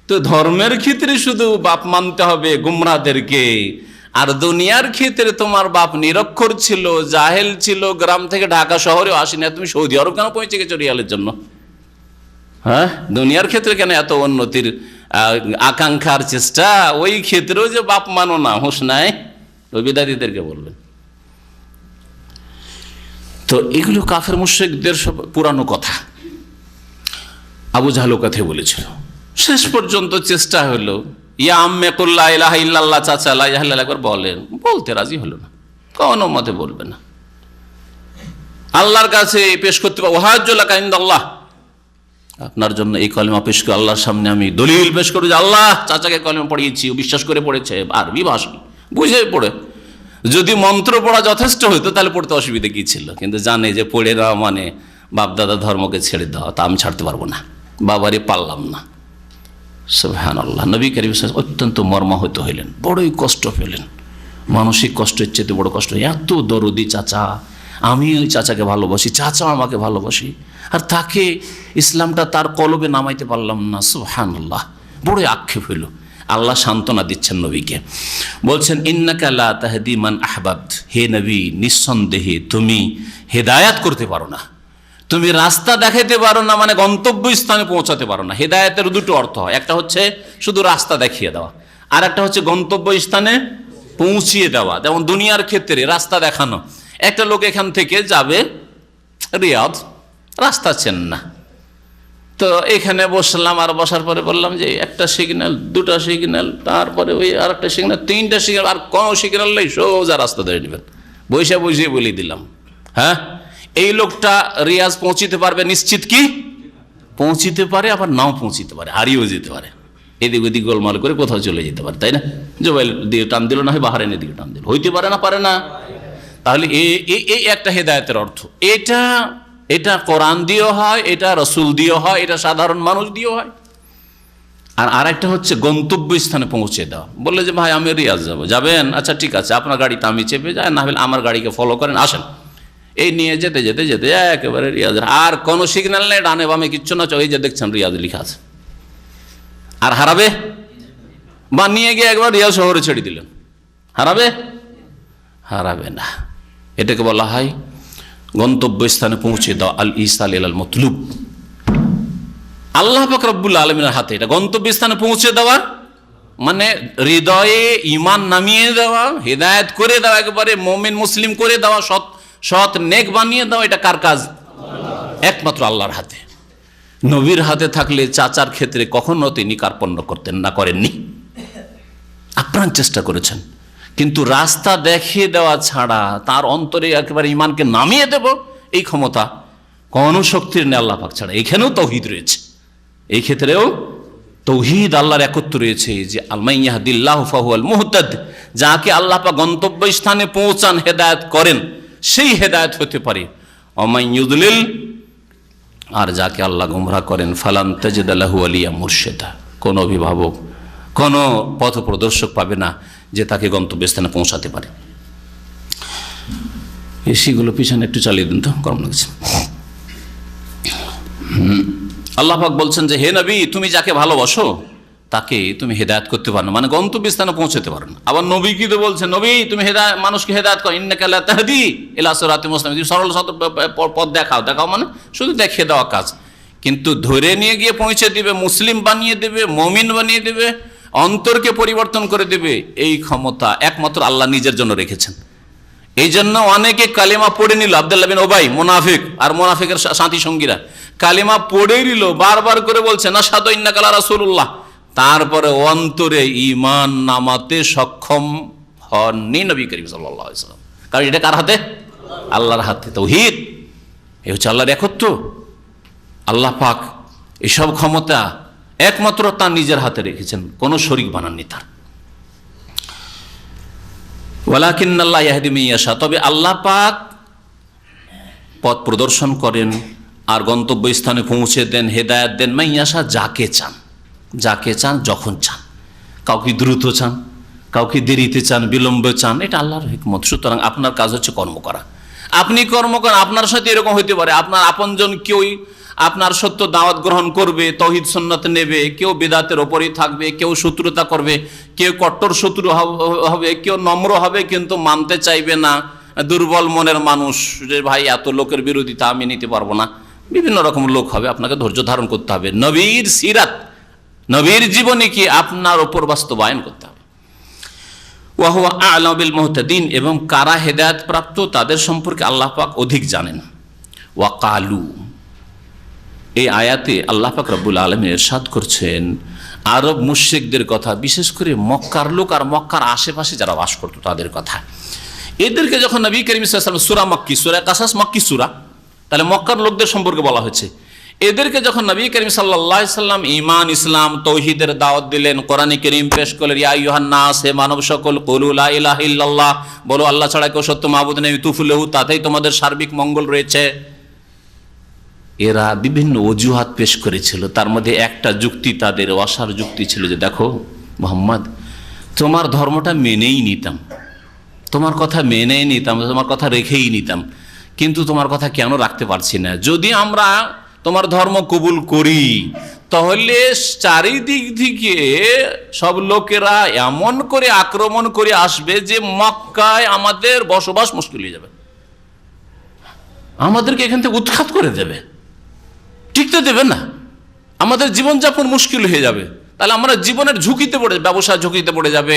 তো ধর্মের ক্ষেত্রে শুধু বাপ মানতে হবে গুমরাহদেরকে, আর দুনিয়ার ক্ষেত্রে তোমার বাপ নিরক্ষর ছিল, জাহেল ছিল, গ্রাম থেকে ঢাকা শহরেও আসেনি, তুমি সৌদি আরব কেন পৌঁছে গেছো রিয়ালের জন্য? হ্যাঁ, দুনিয়ার ক্ষেত্রে কেন এত উন্নতির আকাঙ্ক্ষার চেষ্টা? ওই ক্ষেত্রেও যে বাপ মানো না, হুঁশ নাই, ওই বিদাতিদেরকে বলবেন। তো এগুলো কাফের মুশরিকদের সব পুরানো কথা। আবু জাহল কথা বলেছিল। শেষ পর্যন্ত চেষ্টা হলো, ইয়া আম্মে কুল লা ইলাহা ইল্লাল্লাহ, চাচা লা ইলাহা ইল্লাল্লাহ একবার বলেন, বলতে রাজি হলো না, কোনো মতে বলবে না। আল্লাহর কাছে পেশ করতে পারবো, ওয়াহাজ্জুলাকা ইনদাল্লাহ, আপনার জন্য এই কলেমা পেশ করে আল্লাহর সামনে আমি দলিল পেশ করি যে আল্লাহ চাচাকে কলেমা পড়িয়েছি, ও বিশ্বাস করে পড়েছে, আরবি ভাষা বুঝে পড়ে। যদি মন্ত্র পড়া যথেষ্ট হইতো তাহলে পড়তে অসুবিধা কি ছিল, কিন্তু জানে যে পড়ে দেওয়া মানে বাপদাদা ধর্মকে ছেড়ে দেওয়া, তা আমি ছাড়তে পারবো না, বাবারে পারলাম না। সুবহানাল্লাহ। নবী কারীম সাল্লাল্লাহু আলাইহি ওয়াসাল্লাম অত্যন্ত মর্মাহত হইলেন, বড়ই কষ্ট পেলেন, মানসিক কষ্টের চেয়ে বড় কষ্ট। এত দরদি চাচা, আমি ওই চাচাকে ভালোবাসি, চাচা আমাকে ভালোবাসি, আর তাকে ইসলামটা তার কলবে নামাইতে পারলাম না। সুবহানাল্লাহ, বড়ই আক্ষেপ হইল। আল্লাহ সান্ত্বনা দিচ্ছেন নবীকে, বলছেন ইন্নাকা লা তাহদি মান আহবাবত, হে নবী নিঃসন্দেহে তুমি হেদায়াত করতে পারো না, তুমি রাস্তা দেখাইতে পারো না, মানে গন্তব্য স্থানে পৌঁছাতে পারো না। হেদায়েতের দুটো অর্থ হয়, একটা হচ্ছে শুধু রাস্তা দেখিয়ে দেওয়া, আর একটা হচ্ছে গন্তব্য স্থানে পৌঁছিয়ে দেওয়া। যেমন দুনিয়ার ক্ষেত্রে রাস্তা দেখানো, একটা লোক এখান থেকে যাবে রিয়াদ, রাস্তা চেন না, তো এখানে বসলাম, আর বসার পরে বললাম যে একটা সিগন্যাল, দুটা সিগন্যাল, তারপরে ওই আর একটা সিগন্যাল, তিনটা সিগন্যাল, আর কোনো সিগন্যাল নেই, সোজা রাস্তা ধরে নেবেন, বসে বসে বলে দিলাম। হ্যাঁ, এই লোকটা রিয়াজ পৌঁছিতে পারবে নিশ্চিত? কি পৌঁছিতে পারে, আবার নাও পৌঁছিতে পারে, হারিয়েও যেতে পারে, এদিক ওদিক গোলমাল করে কোথাও চলে যেতে পারে, তাই না? জোবাইল দিয়ে টান দিল, না হয় বাহারাইনের দিকে টান দিল, হইতে পারে না? পারে না? তাহলে এই একটা হেদায়েতের অর্থ। এটা কোরআন দিয়েও হয়, এটা রসুল দিয়েও হয়, এটা সাধারণ মানুষ দিয়েও হয়। আর আরেকটা হচ্ছে গন্তব্য স্থানে পৌঁছে দেওয়া। বললে যে ভাই আমি রিয়াজ যাবো, যাবেন? আচ্ছা ঠিক আছে, আপনার গাড়িতে আমি চেপে যাই, না হলে আমার গাড়িকে ফলো করেন, আসেন। এই নিয়ে যেতে যেতে যেতে একেবারে রিয়াজের, আর কোনো সিগন্যাল নেই, ডানে বামে কিচ্ছু না, এই যে দেখছেন রিয়াজ লেখা আছে। আর হারাবে? বা নিয়ে গিয়ে একবার রিয়াজ শহরে ছেড়ে দিলেন, হারাবে? হারাবে না। এটাকে বলা হয় গন্তব্য স্থানে পৌঁছে দাও, আল ইসাল ইলাল মতলুব। আল্লাহ পাক রব্বুল আলামিনের হাতে এটা গন্তব্য স্থানে পৌঁছে দেওয়া, মানে হৃদয়ে ঈমান নামিয়ে দেওয়া, হিদায়াত করে দেওয়া, একেবারে মুমিন মুসলিম করে দেওয়া, সৎ নেক বানিয়ে দেওয়া। এটা কার কাজ? একমাত্র আল্লাহর হাতে। নবীর হাতে থাকলে চাচার ক্ষেত্রে কখনো তিনি কার্পণ্য করতেন না, করেননি, আপ্রাণ চেষ্টা করেছেন। কিন্তু রাস্তা দেখিয়ে দেওয়া ছাড়া তার অন্তরে একেবারে ঈমানকে নামিয়ে দেব, এই ক্ষমতা কোন শক্তির নেই আল্লাহ পাক ছাড়া। এখানেও তাওহীদ রয়েছে, এই ক্ষেত্রেও তাওহীদ, আল্লাহর একত্ব রয়েছে, যে আল্লাহ ইয়াহদিল্লাহু ফাহুয়াল মুহতাদ, যাকে আল্লাহ পাক গন্তব্য স্থানে পৌঁছান, হেদায়েত করেন, সেই হেদায়েত হতে পারে। ওমাই ইউদলিল, আর যাকে আল্লাহ গুমরাহ করেন, ফালান তাজিদ লাহু ওয়ালিয়া মুরশিদা, কোন অভিভাবক, কোন পথ প্রদর্শক পাবে না যে তাকে গন্তব্যস্থানে পৌঁছাতে পারে। এসিগুলো পিছনে একটু চালিয়ে দিন তো, গরম লাগছে। আল্লাহ পাক বলছেন যে হে নবী, তুমি যাকে ভালোবাসো তাকে তুমি হেদায়েত করতে পারো না, মানে গন্তব্যস্থানে পৌঁছাতে পারো না। আবার নবী কি তো বলছেন, নবী তুমি মানুষকে হেদায়েত করো, ইন্নাকা লা তাহদি ইলা সিরাতিন মুস্তাকিম, তুমি সরল পথ দেখাও মানে শুধু দেখিয়ে দেওয়া কাজ, কিন্তু ধরে নিয়ে গিয়ে পৌঁছে দিবে, মুসলিম বানিয়ে দেবে, মুমিন বানিয়ে দেবে, অন্তরকে পরিবর্তন করে দেবে, এই ক্ষমতা একমাত্র আল্লাহ নিজের জন্য রেখেছেন। এই জন্য অনেকে কালিমা পড়ে নিল, আব্দুল্লাহ বিন উবাই মুনাফিক আর মুনাফিকের সাথী সঙ্গীরা কালিমা পড়ে নিল, বারবার করে বলছে আশহাদু ইন্নাকা লা রাসূলুল্লাহ, তারপরে অন্তরে ঈমান নামাতে সক্ষম হননি নবী করিম সাল্লাল্লাহু আলাইহি ওয়াসাল্লাম। কারণ এটা কার হাতে? আল্লাহর হাতে। তাওহীদ, এই হচ্ছে আল্লাহর একত্ব। আল্লাহ পাক এসব ক্ষমতা একমাত্র তার নিজের হাতে রেখেছেন, কোনো শরীক বানাননি তার। ওয়ালাকিন্নাল্লাহ ইয়াহদি মান ইয়াশা, তবে আল্লাহ পাক পথ প্রদর্শন করেন আর গন্তব্যস্থানে পৌঁছে দেন, হেদায়েত দেন মাইয়াশা, যাকে চান, যাকে চান, যখন চান। কাউকে দ্রুত চান, কাউকে দেরিতে চান, বিলম্বে চান, এটা আল্লাহর হিকমত। সুতরাং আপনার কাজ হচ্ছে কর্ম করা। আপনি কর্ম করেন। আপনার সাথে এরকম হইতে পারে, আপনার আপনজন কেউই আপনার সত্য দাওয়াত গ্রহণ করবে, তৌহিদ সুন্নাত নেবে, কেউ বিদআতের ওপরেই থাকবে, কেউ শত্রুতা করবে, কেউ কট্টর শত্রু হবে, কেউ নম্র হবে কিন্তু মানতে চাইবে না, দুর্বল মনের মানুষ, যে ভাই এত লোকের বিরোধিতা আমি নিতে পারবো না। বিভিন্ন রকম লোক হবে, আপনাকে ধৈর্য ধারণ করতে হবে। নবীর সিরাত, নবীর জীবনে কি আপনার ওপর বাস্তবায়ন করতে হবে। ওয়া হুয়া আ'লামু বিল মুহতাদিন, এবং কারা হেদায়েত প্রাপ্ত তাদের সম্পর্কে আল্লাহ পাক অধিক জানেন। ওয়া কালু, এই আয়াতে আল্লাহ পাক রব্বুল আলামিন ইরশাদ করছেন আরব মুশরিকদের কথা, বিশেষ করে মক্কার লোক আর মক্কার আশেপাশে যারা বাস করতো তাদের কথা। এদেরকে যখন নবী করিম সাল্লাল্লাহু আলাইহি ওয়াসাল্লাম, সূরা মক্কি, সূরা কাসাস মক্কি সূরা, তাহলে মক্কার লোকদের সম্পর্কে বলা হয়েছে। এদেরকে যখন নবী করিম সাল্লাল্লাহু আলাইহি ওয়াসাল্লাম ঈমান, ইসলাম, তৌহিদের দাওয়াত দিলেন, কোরআনে কারীম পেশ করলেন, ইয়া আইয়ুহান নাস, হে মানব সকল, কুলু লা ইলাহা ইল্লাল্লাহ, বলো আল্লাহ ছাড়া কেউ সত্য মাবুদ নেই, তুফলিহু, তাতেই তোমাদের সার্বিক মঙ্গল রয়েছে। এরা বিভিন্ন অজুহাত পেশ করেছিল, তার মধ্যে একটা যুক্তি, তাদের ওয়াসার যুক্তি ছিল যে দেখো মুহাম্মদ, তোমার ধর্মটা মেনেই নিতাম, তোমার কথা মেনেই নিতাম, তোমার কথা রেখেই নিতাম, কিন্তু তোমার কথা কেন রাখতে পারছি না? যদি আমরা তোমার ধর্ম কবুল করি তাহলে চারিদিক থেকে সব লোকেরা এমন করে আক্রমণ করে আসবে যে মক্কায় আমাদের বসবাস মুশকিল হয়ে যাবে, আমাদেরকে এখান থেকে উৎখাত করে দেবে, টিকতে দেবে না, আমাদের জীবনযাপন মুশকিল হয়ে যাবে। তাহলে আমরা জীবনের ঝুঁকিতে পড়ে, ব্যবসা ঝুঁকিতে পড়ে যাবে,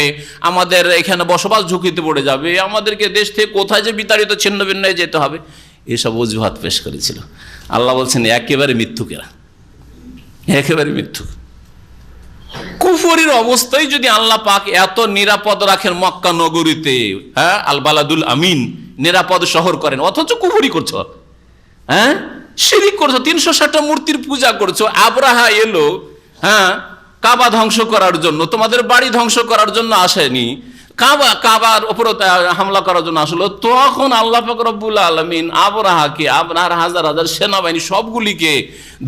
আমাদের এখানে বসবাস ঝুঁকিতে পড়ে যাবে, আমাদেরকে দেশ থেকে কোথায় যে বিতাড়িত ছিন্ন ভিন্ন হয়ে যেতে হবে, এসব অজুহাত পেশ করেছিল। আল্লাহ বলছেন একেবারে মিথ্যুকেরা, একেবারে মিথ্যুক। কুফরির অবস্থায় যদি আল্লাহ পাক এত নিরাপদ রাখেন মক্কা নগরীতে, হ্যাঁ, আল বালাদুল আমিন, নিরাপদ শহর করেন, অথচ কুফরি করছো, হ্যাঁ, শিরিক করছো, 360টা মূর্তির পূজা করছো। আব্রাহা এলো, হ্যাঁ, কাবা ধ্বংস করার জন্য, তোমাদের বাড়ি ধ্বংস করার জন্য আসেনি, কাবার উপর হামলা করার জন্য আসলো। তখন আল্লাহ পাক রব্বুল আলামিন আবরাহাকে, আপনার হাজার হাজার সেনাবাহিনী সবগুলিকে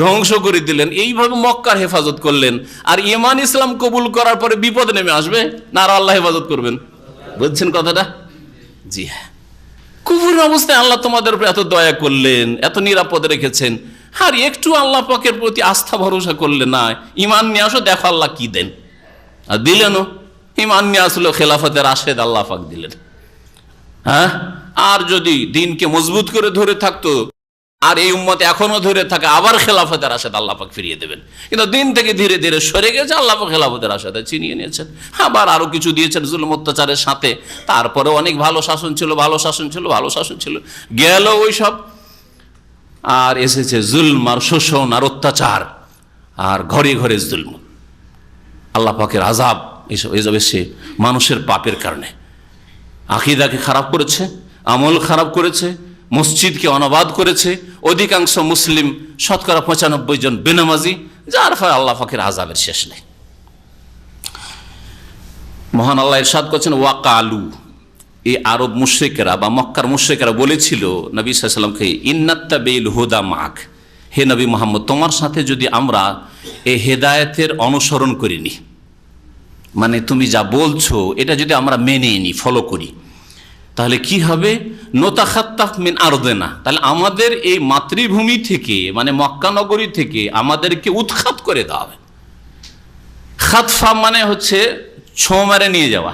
ধ্বংস করে দিলেন। এইভাবে মক্কার হেফাজত করলেন। আর ঈমান ইসলাম কবুল করার পরে বিপদ নেমে আসবে না, আর আল্লাহ হেফাজত করবেন? বুঝছেন কথাটা? জি হ্যাঁ, কুফুরের অবস্থায় আল্লাহ তোমাদের উপর এত দয়া করলেন, এত নিরাপদ রেখেছেন, আর একটু আল্লাহ পাকের প্রতি আস্থা ভরসা করলে না, ঈমান নিয়ে আসো, দেখো আল্লাহ কি দেন। আর দিলেনও, ঈমান নিয়ে আসলো, খেলাফতের রাশেদ আল্লাহ পাক দিলেন। হ্যাঁ, আর যদি দিনকে মজবুত করে ধরে থাকতো, আর এই উম্মত এখনো ধরে থাকে, আবার খেলাফতের রাশেদ আল্লাহ পাক ফিরিয়ে দেবেন। কিন্তু দিন থেকে ধীরে ধীরে সরে গেছে, আল্লাহ পাক খেলাফতের রাশেদে চিনিয়ে নিয়েছেন। আবার আরো কিছু দিয়েছেন জুলুম অত্যাচারের সাথে, তারপরে অনেক ভালো শাসন ছিল, ভালো শাসন ছিল, ভালো শাসন ছিল, গেল ওই সব, আর এসেছে জুলম আর শোষণ আর অত্যাচার, আর ঘরে ঘরে জুলম, আল্লাহ পাকের আযাব, এইসব এসে মানুষের পাপের কারণে আকীদাকে খারাপ করেছে, আমল খারাপ করেছে, মসজিদকে অনাবাদ করেছে, অধিকাংশ মুসলিম, শতকরা 95 জন বেনামাজি, যার ফলে আল্লাহ পাকের আযাবের শেষ নেই। মহান আল্লাহ ইরশাদ করছেন ওয়াকালু, এই আরব মুশরিকেরা বা মক্কার মুশরিকেরা বলেছিল নবী সাল্লাল্লাহু আলাইহি ওয়াসাল্লামকে, ইন্নাত্তাবিল হুদা মাক, হে নবী মুহাম্মদ, তোমার সাথে যদি আমরা এই হেদায়েতের অনুসরণ করিনি, মানে তুমি যা বলছো এটা যদি আমরা মেনে নিই, ফলো করি, তাহলে কি হবে? নোতাখাত্তাফ মিন আরদিনা, তাহলে আমাদের এই মাতৃভূমি থেকে, মানে মক্কা নগরী থেকে আমাদেরকে উৎখাত করে দেওয়া হবে। খাতফা মানে হচ্ছে ছোঁ মেরে নিয়ে যাওয়া,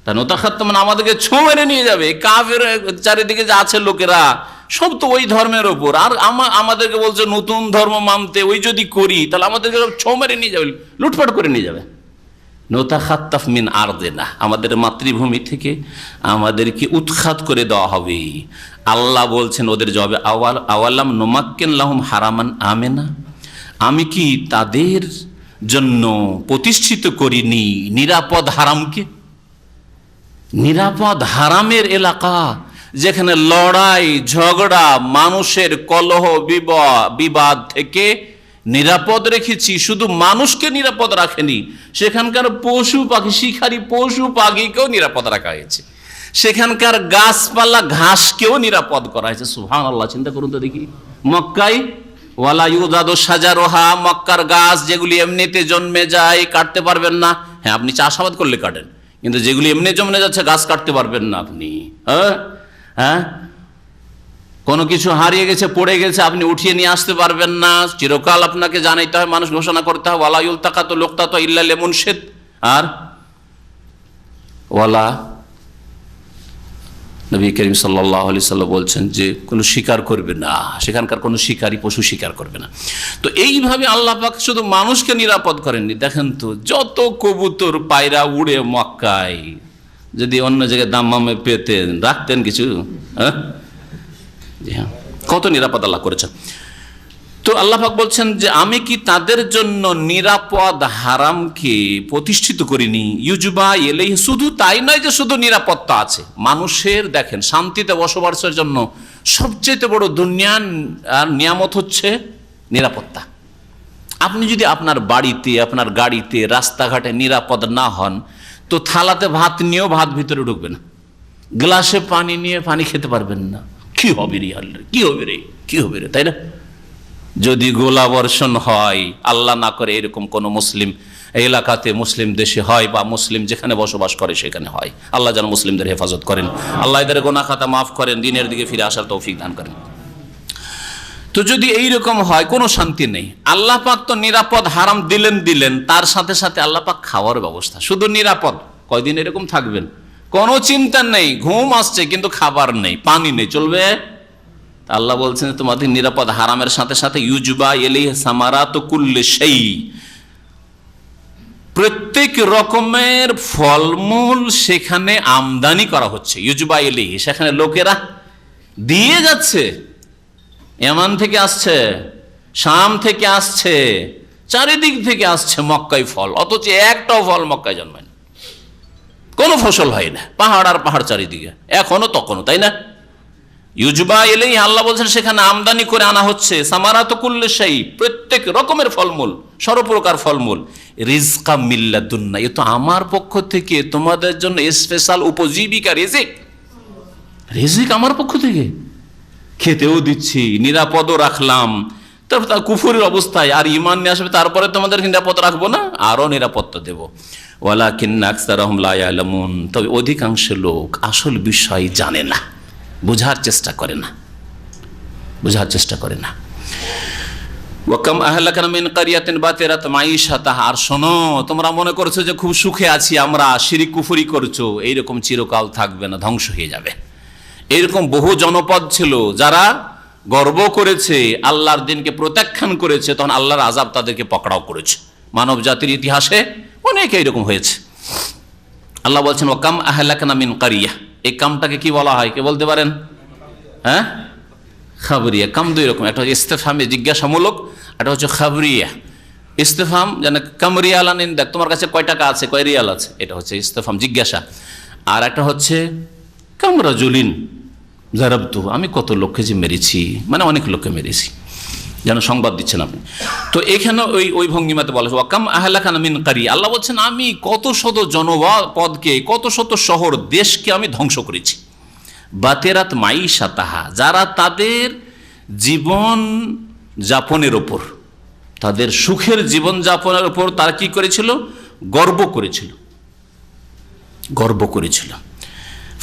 তা নোতাখাত্তা মানে আমাদেরকে ছোঁ মেরে নিয়ে যাবে। কাফের চারিদিকে যা আছে লোকেরা সব তো ওই ধর্মের ওপর, আর আমাদেরকে বলছে নতুন ধর্ম মানতে, ওই যদি করি তাহলে আমাদেরকে ছোঁ মেরে নিয়ে যাবে, লুটপাট করে নিয়ে যাবে। নোতাখাত্তাফ মিন আরদিনা, আমাদের মাতৃভূমি থেকে আমাদেরকে উৎখাত করে দেওয়া হবে। আল্লাহ বলছেন ওদের জবাবে, আওয়ালাম নুমাক্কিন লাহুম হারামান আমেনা, আমি কি তাদের জন্য প্রতিষ্ঠিত করিনি নিরাপদ হারামকে? নিরাপদ হারামের এলাকা, যেখানে লড়াই ঝগড়া, মানুষের কলহ বিবাদ থেকে নিরাপদ রেখেছি। শুধু মানুষকে নিরাপদ রাখেনি, সেখানকার পশু পাখি, শিকারী পশু পাখিকেও নিরাপদ রাখা হয়েছে। সেখানকার গাছপালা ঘাসকেও নিরাপদ করা হয়েছে। সুবহানাল্লাহ, চিন্তা করুন তো দেখি। মক্কায় ওয়ালা ইউজাদু শাজারুহা, মক্কার গাছ যেগুলি এমনিতে জন্মে যায় কাটতে পারবেন না। হ্যাঁ, আপনি চাষাবাদ করলে কাটেন, কিন্তু যেগুলি এমনি জন্মে যাচ্ছে গাছ কাটতে পারবেন না আপনি। হ্যাঁ, কোনো কিছু হারিয়ে গেছে, পড়ে গেছে, আপনি উঠিয়ে নিয়ে আসতে পারবেন না। চিরকাল আপনাকে জানাইতে হয়, মানুষ ঘোষণা করতে হয় ওয়ালা ইউলতাকাতু লুকতাতু ইল্লা লিমুনশিদ, আর ওয়ালা নবী করিম সাল্লাল্লাহু আলাইহি সাল্লাম বলছেন যে কোনো শিকার করবে না, সেখানকার কোনো শিকারী পশু শিকার করবে না। তো এইভাবে আল্লাহ পাক শুধু মানুষকে নিরাপদ করেননি। দেখেন তো, যত কবুতর পায়রা উড়ে মক্কায়, যদি অন্য জায়গায় দাম্মামে পেতেন, রাখতেন কিছু? হ্যাঁ, কত নিরাপদ আল্লাহ করেছেন। তো আল্লাহ পাক বলছেন যে আমি কি তাদের জন্য নিরাপদ হারামকে প্রতিষ্ঠিত করিনি? ইউজুবা ইলাইহি, শুধু তাই নয় যে শুধু নিরাপত্তা আছে মানুষের, দেখেন শান্তিতে বসবাসের জন্য সবচেয়ে বড় দুনিয়ার নিয়ামত হচ্ছে নিরাপত্তা। আপনি যদি আপনার বাড়িতে, আপনার গাড়িতে, রাস্তাঘাটে নিরাপদ না হন, তো থালাতে ভাত নিয়েও ভাত ভিতরে ঢুকবে না, গ্লাসে পানি নিয়ে পানি খেতে পারবেন না। কি হবে রে আল্লাহ, কি হবে রে, কি হবে রে, তাই না? যদি গোলাবর্ষণ হয়, আল্লাহ না করে এরকম কোন মুসলিম এলাকাতে, মুসলিম দেশে হয়, বা মুসলিম যেখানে বসবাস করে সেখানে হয়, আল্লাহ যেন মুসলিমদের হেফাজত করেন, আল্লাহ এদের গুনাহ খাতা মাফ করেন, দিনের দিকে ফিরে আসার তৌফিক দান করেন। তো যদি এইরকম হয়, কোনো শান্তি নেই। আল্লাহ পাক তো নিরাপদ হারাম দিলেন, তার সাথে সাথে আল্লাহ পাক খাওয়ার ব্যবস্থা, শুধু নিরাপদ। কয়দিন এরকম থাকবেন? কোনো চিন্তা নেই, ঘুম আসছে কিন্তু খাবার নেই, পানি নেই, চলবে? আল্লাহ বলছেন তোমাদের নিরাপদ হারামের সাথে সাথে ইউজবা ইলাইহি সামারাতু কুল্লি শাই, প্রত্যেক রকমের ফলমূল সেখানে আমদানি করা হচ্ছে। ইউজবা ইলাইহি, সেখানে লোকেরা দিয়ে যাচ্ছে, ইয়ামান থেকে আসছে, শাম থেকে আসছে, চারিদিক থেকে আসছে মক্কায় ফল, অথচ একটাও ফল মক্কায় জন্মায় না, কোনো ফসল হয় না, পাহাড় আর পাহাড় চারিদিকে, এখনো তখনও, তাই না? ইউজবা ইলাইহি, আল্লাহ বলছেন সেখানে আমদানি করে আনা হচ্ছে সামারাতু কুল্লি শাই, প্রত্যেক রকমের ফলমূল, সর্বপ্রকার ফলমূল। রিজকা মিল্লাদুন্না, এ তো আমার পক্ষ থেকে তোমাদের জন্য স্পেশাল উপজীবিকা, রিজিক আমার পক্ষ থেকে, খেতেও দিচ্ছি, নিরাপদও রাখলাম। তারপর তার কুফরের অবস্থায় আর ঈমান নিয়ে আসবে, তারপরে তোমাদের নিরাপদ রাখবো না, আরো নিরাপত্তা দেব। ওয়ালাকিন্না আকসারাহুম লা ইয়ালামুন, তবে অধিকাংশ লোক আসল বিষয় জানে না, বোঝার চেষ্টা করে না, বোঝার চেষ্টা করে না। ওয়াকাম আহলাকনা মিন কারিয়াতিন বাতিরাত মাঈশাতাহা, আর শোনো, তোমরা মনে করছো যে খুব সুখে আছি আমরা, শিরক কুফরি করছো, এইরকম চিরকাল থাকবে না, ধ্বংস হয়ে যাবে। এইরকম বহু জনপদ ছিল যারা গর্ব করেছে, আল্লাহর দিনকে প্রত্যাখ্যান করেছে, তখন আল্লাহর আযাব তাদেরকে পকড়াও করেছে। মানব জাতির ইতিহাসে অনেক এইরকম হয়েছে। আল্লাহ বলছেন ওয়াকাম আহলাকনা মিন কারিয়া, এই কামটাকে কি বলা হয়, কে বলতে পারেন? হ্যাঁ, খাবরিয়া। কাম দুই রকম, একটা হচ্ছে ইস্তেফহামে জিজ্ঞাসামূলক, একটা হচ্ছে খাবরিয়া। ইস্তেফহাম, যেন কাম রিয়ালান ইনদাক, তোমার কাছে কয় টাকা আছে, কয় রিয়াল আছে, এটা হচ্ছে ইস্তেফহাম, জিজ্ঞাসা। আর একটা হচ্ছে কাম রাজুলিন যারাবতু, আমি কত লোককে যে মেরেছি, মানে অনেক লোককে মেরেছি, যেন সংবাদ দিচ্ছেন আপনি। তো এখানে ওই ভঙ্গিমাতে বলা হয়েছে ওয়াকাম আহলাকনা মিন কারিয়া, আল্লাহ বলছেন আমি কত শত জনপদকে, কত শত শহর দেশকে আমি ধ্বংস করেছি। বাতেরাত মাঈশাতাহা, যারা তাদের জীবন যাপনের ওপর, তাদের সুখের জীবন যাপনের ওপর তারা কি করেছিল? গর্ব করেছিল, গর্ব করেছিল।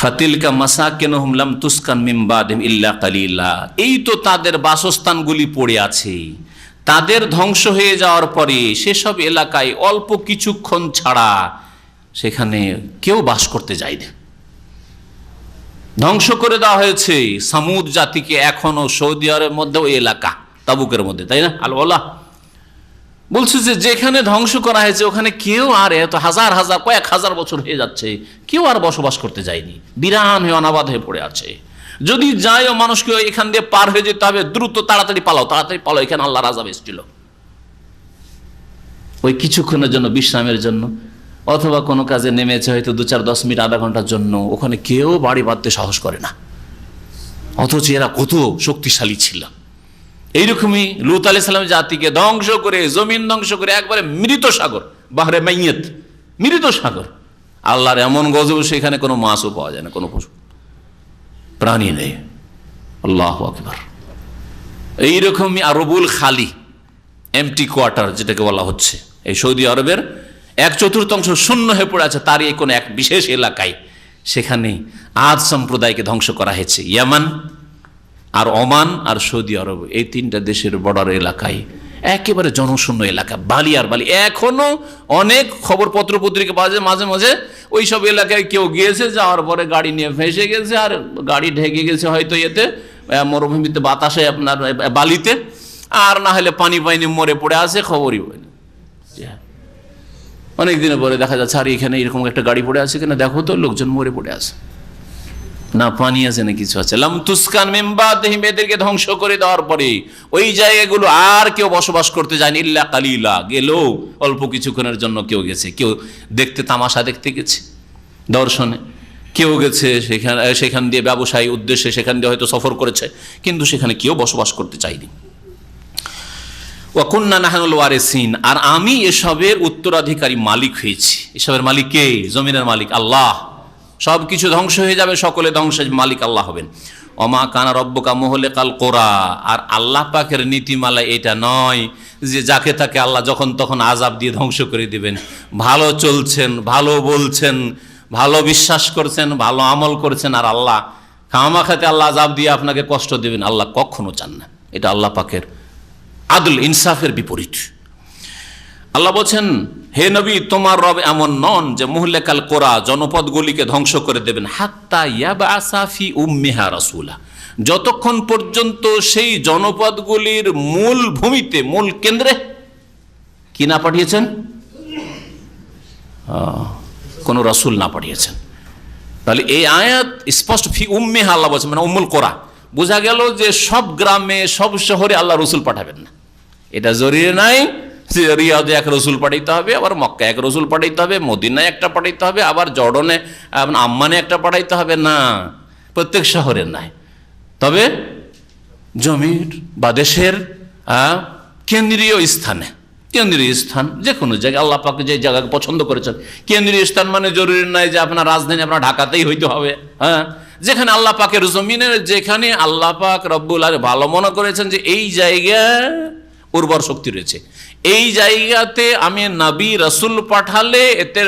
ফাতিলকা মাসাকিনুহুম লাম তুসকান মিন বাদিহিম ইল্লা কালিলা, এই তো তাদের বাসস্থানগুলি পড়ে আছে, তাদের ধ্বংস হয়ে যাওয়ার পরে সেসব এলাকায় অল্প কিছুক্ষণ ছাড়া সেখানে কেউ বাস করতে যায় না, ধ্বংস করে দেওয়া হয়েছে। সামুদ জাতিকে এখনো সৌদি আরবের মধ্যে ওই এলাকা, তাবুকের মধ্যে, তাই না? আল্লাহ বলছে যে যেখানে ধ্বংস করা হয়েছে ওখানে কেউ আর, এত হাজার হাজার কয়েক হাজার বছর হয়ে যাচ্ছে, কেউ আর বসবাস করতে যায়নি, বিরান হয়ে অনাবাদ হয়ে পড়ে আছে। যদি যায়ও মানুষকে এখান দিয়ে পার হয়ে যেতে হবে, দ্রুত তাড়াতাড়ি পালাও, তাড়াতাড়ি পালাও, এখানে আল্লাহর আযাব এসেছিল। ওই কিছুক্ষণের জন্য, বিশ্রামের জন্য, অথবা কোনো কাজে নেমেছে হয়তো 2-4-10 মিনিট, আধা ঘন্টার জন্য, ওখানে কেউ বাড়ি বাঁধতে সাহস করে না, অথচ এরা কত শক্তিশালী ছিল। এইরকমই লূত আলাইহিস সালামের জাতিকে ধ্বংস করে, জমিন ধ্বংস করে, একবারে মৃত সাগর, বাহরে মাইয়াত, মৃত সাগর, আল্লাহর এমন গজব, সেখানে কোনো মাছও পাওয়া যায় না, কোনো পশু প্রাণী নেই। আল্লাহু আকবার। এইরকমই আরবুল খালি, এমটি কোয়ার্টার যেটাকে বলা হচ্ছে, এই সৌদি আরবের 1/4 শূন্য হয়ে পড়ে আছে, তারই কোনো এক বিশেষ এলাকায়। সেখানে আজ সম্প্রদায়কে ধ্বংস করা হয়েছে। ইয়ামান আর ওমান আর সৌদি আরব, এই 3টা দেশের বর্ডার এলাকায় একেবারে জনশূন্য এলাকা, বালি আর বালি। এখনো অনেক খবর পত্র পত্রিকা পাওয়া যায়, মাঝে মাঝে ওই সব এলাকায় কেউ গিয়েছে, যাওয়ার পরে গাড়ি নিয়ে ভেসে গেছে, আর গাড়ি ঢেকে গেছে হয়তো এতে মরুভূমিতে, বাতাসে, আপনার বালিতে, আর না হলে পানি পাইনি মরে পড়ে আছে, খবরই পাইনি। অনেক দিনের পরে দেখা যাচ্ছে, আর এখানে এরকম একটা গাড়ি পড়ে আছে কিনা দেখো তো, লোকজন মরে পড়ে আছে, না পানি আছে না কিছু আছে। লাম তুসকান মিন বাদিহিম, এদেরকে ধ্বংস করে দেওয়ার পরে ওই জায়গাগুলো আর কেউ বসবাস করতে যায়নি, ইল্লা কালিলা, গেলেও অল্প কিছুক্ষণের জন্য কেউ গেছে, কেউ দেখতে, তামাশা দেখতে গেছে, দর্শনে কেউ গেছে, সেখান দিয়ে ব্যবসায়ী উদ্দেশ্যে সেখান দিয়ে হয়তো সফর করেছে, কিন্তু সেখানে কেউ বসবাস করতে চায়নি। ওয়া কুন্না নাহনুল ওয়ারিসিন, আর আমি এসবের উত্তরাধিকারী মালিক হয়েছি। এসবের মালিক কে? জমিনের মালিক আল্লাহ। সব কিছু ধ্বংস হয়ে যাবে, সকলে ধ্বংসের মালিক আল্লাহ হবেন। ওমা কানা রব্বুকা মুহলিকাল কুরা, আর আল্লাহ পাকের নীতিমালা এটা নয় যে যাকে তাকে আল্লাহ যখন তখন আযাব দিয়ে ধ্বংস করে দিবেন। ভালো চলছেন, ভালো বলছেন, ভালো বিশ্বাস করছেন, ভালো আমল করছেন, আর আল্লাহ খামাখাতে আল্লাহ আযাব দিয়ে আপনাকে কষ্ট দেবেন, আল্লাহ কখনো চান না। এটা আল্লাহ পাকের আদল, ইনসাফের বিপরীত। আল্লাহ বলছেন, হে নবী, তোমার রব এমন নন যে মুহলিকাল কুরা, জনপদগুলিকে ধ্বংস করে দেবেন, হাত্তা ইয়াবআসা ফি উম্মিহা রাসূলা, যতক্ষণ পর্যন্ত সেই জনপদগুলির মূল ভূমিতে, মূল কেন্দ্রে কি না পাঠিয়েছেন, কোন রাসূল না পাঠিয়েছেন। তাহলে এই আয়াত স্পষ্ট, ফি উম্মিহা আল্লাহ বলছেন, মানে উম্মুল কুরা। বোঝা গেল যে সব গ্রামে, সব শহরে আল্লাহ রসুল পাঠাবেন না, এটা জরুরি নাই যে রিয়াদে এক রসুল পাঠাইতে হবে, আবার মক্কা এক রসুল পাঠাইতে হবে, মদিনায় একটা পাঠাইতে হবে, আবার জর্ডনে আম্মানে একটা পাঠাইতে হবে, না, প্রত্যেক শহরের নাই। তবে জমির বা দেশের কেন্দ্রীয় স্থানে, কেন্দ্রীয় স্থান যে কোনো জায়গায় আল্লাহ পাক যে জায়গাকে পছন্দ করেছেন, কেন্দ্রীয় স্থান মানে জরুরি নাই যে আপনার রাজধানী আপনার ঢাকাতেই হইতে হবে। হ্যাঁ, যেখানে আল্লাহ পাকের জমিনের, যেখানে আল্লাহ পাক রব্বুল আলামিন ভালো মনে করেছেন যে এই জায়গায় উর্বর শক্তি রয়েছে, এই জায়গাতে আমি নবী রাসূল পাঠালে এতে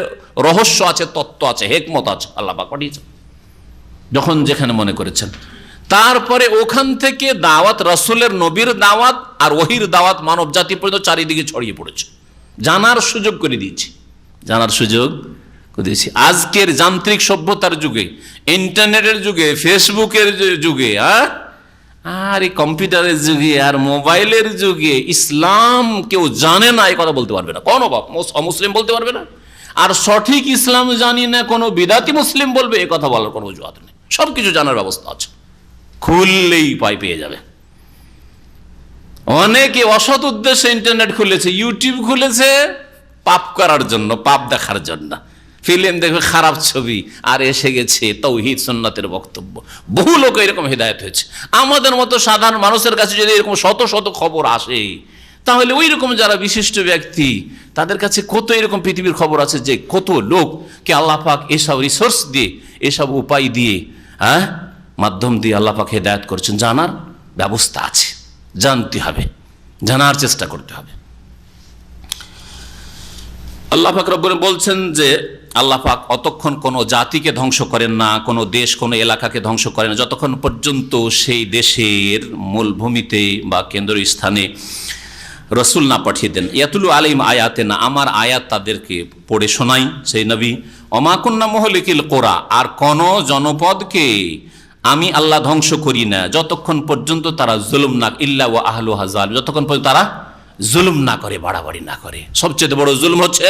রহস্য আছে, তত্ত্ব আছে, হিকমত আছে, আল্লাহ পাক পাঠিয়েছেন যখন যেখানে মনে করেছেন। তারপরে ওখান থেকে দাওয়াত, রাসূলের, নবীর দাওয়াত আর ওহির দাওয়াত মানব জাতি পর্যন্ত চারিদিকে ছড়িয়ে পড়েছে, জানার সুযোগ করে দিয়েছি, জানার সুযোগ করে দিয়েছি। আজকের যান্ত্রিক সভ্যতার যুগে, ইন্টারনেটের যুগে, ফেসবুকের যুগে, আর এই কম্পিউটারের যুগে, আর মোবাইলের যুগে ইসলাম কেউ জানে না এই কথা বলতে পারবে না, কোনো অমুসলিম বলতে পারবে না। আর সঠিক ইসলাম জানি না কোনো বিদাতি মুসলিম বলবে, এ কথা বলার কোনো অজুহাত নেই। সব কিছু জানার ব্যবস্থা আছে, খুললেই পেয়ে যাবে। অনেকে অসৎ উদ্দেশ্যে ইন্টারনেট খুলেছে, ইউটিউব খুলেছে পাপ করার জন্য, পাপ দেখার জন্য, ফিল্ম দেখবে, খারাপ ছবি, আর এসে গেছে তাওহীদ সুন্নাতের বক্তব্য। বহু লোক এরকম হিদায়াত হয়েছে। আমাদের মতো সাধারণ মানুষের কাছে যদি এরকম শত শত খবর আসে, তাহলে ওই রকম যারা বিশিষ্ট ব্যক্তি, তাদের কাছে কত এরকম পৃথিবীর খবর আছে যে কত লোককে আল্লাহ পাক এসব রিসোর্স দিয়ে, এসব উপায় দিয়ে, মাধ্যম দিয়ে আল্লাহ পাক হিদায়াত করছেন। জানার ব্যবস্থা আছে, জানতে হবে, জানার চেষ্টা করতে হবে। আল্লাহ পাক রব্বুল বলছেন যে আল্লাহ পাক অতক্ষণ কোনো জাতিকে ধ্বংস করেন না, কোনো দেশ, কোনো এলাকাকে ধ্বংস করেন না, যতক্ষণ পর্যন্ত সেই দেশের মূল ভূমিতে বা কেন্দ্রীয় স্থানে রসুল না পাঠিয়ে দেন। ইয়াতুলু আলাইহিম আয়াতিনা, আমার আয়াত তাদেরকে পড়ে শোনাই সেই নবী। ওমা কুন্না মুহলিকিল কুরা, আর কোন জনপদকে আমি আল্লাহ ধ্বংস করি না যতক্ষণ পর্যন্ত তারা জুলুম না, ইল্লা ওয়া আহলুহা যালিম, যতক্ষণ পর্যন্ত তারা জুলুম না করে, বাড়াবাড়ি না করে। সবচেয়ে বড় জুলুম হচ্ছে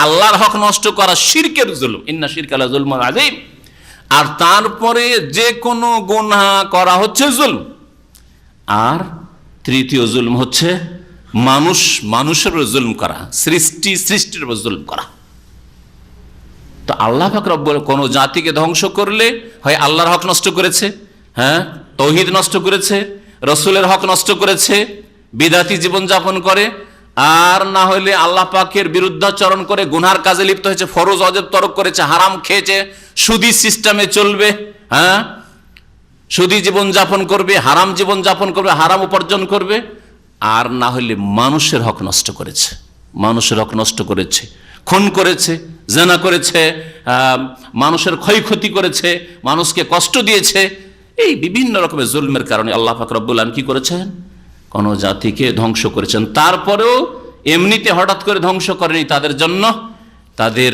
আল্লাহর হক নষ্ট করা, শিরকের জুলুম, ইন্না শিরকা লাযুলমুন আযীম। আর তারপরে যে কোনো গুনাহ করা হচ্ছে জুলম। আর তৃতীয় জুলম হচ্ছে মানুষের উপর জুলম করা, সৃষ্টির উপর জুলম করা। তো আল্লাহ পাক রব্বুল কোন জাতিকে ধ্বংস করলে হয় আল্লাহর হক নষ্ট করেছে, তাওহীদ নষ্ট করেছে, রাসূলের হক নষ্ট করেছে, বিদাতি জীবন যাপন করে, আর না হলে আল্লাহ পাকের বিরুদ্ধাচরণ করে গুনার কাজে লিপ্ত হয়েছে, ফরজ অজেব তরক করেছে, হারাম খেয়েছে, সুদী সিস্টেমে চলবে, হ্যাঁ, সুদী জীবন যাপন করবে, হারাম জীবন যাপন করবে, হারাম উপার্জন করবে। আর না হলে মানুষের হক নষ্ট করেছে, মানুষের হক নষ্ট করেছে, খুন করেছে, জেনা করেছে, মানুষের ক্ষয়ক্ষতি করেছে, মানুষকে কষ্ট দিয়েছে। এই বিভিন্ন রকমের জুলমের কারণে আল্লাহ পাক রব্বুল আলামিন কি করেছেন? কোন জাতিকে ধ্বংস করেছেন। তারপরেও এমনিতে হঠাৎ করে ধ্বংস করেনি, তাদের জন্য তাদের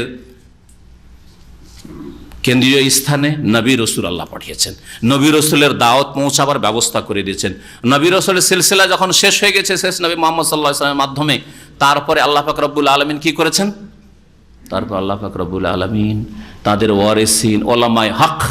কেন্দ্রীয় স্থানে নবী রসুল আল্লাহ পাঠিয়েছেন, নবী রসুলের দাওয়াত পৌঁছাবার ব্যবস্থা করে দিয়েছেন। নবী রসুলের সিলসিলা যখন শেষ হয়ে গেছে, শেষ নবী মুহাম্মদ সাল্লাল্লাহু আলাইহি ওয়াসাল্লামের মাধ্যমে, তারপরে আল্লাহ পাক রব্বুল আলামিন কি করেছেন? তারপর আল্লাহ পাক রব্বুল আলামিন তাদের ওয়ারিসিন ওলামায়ে হক,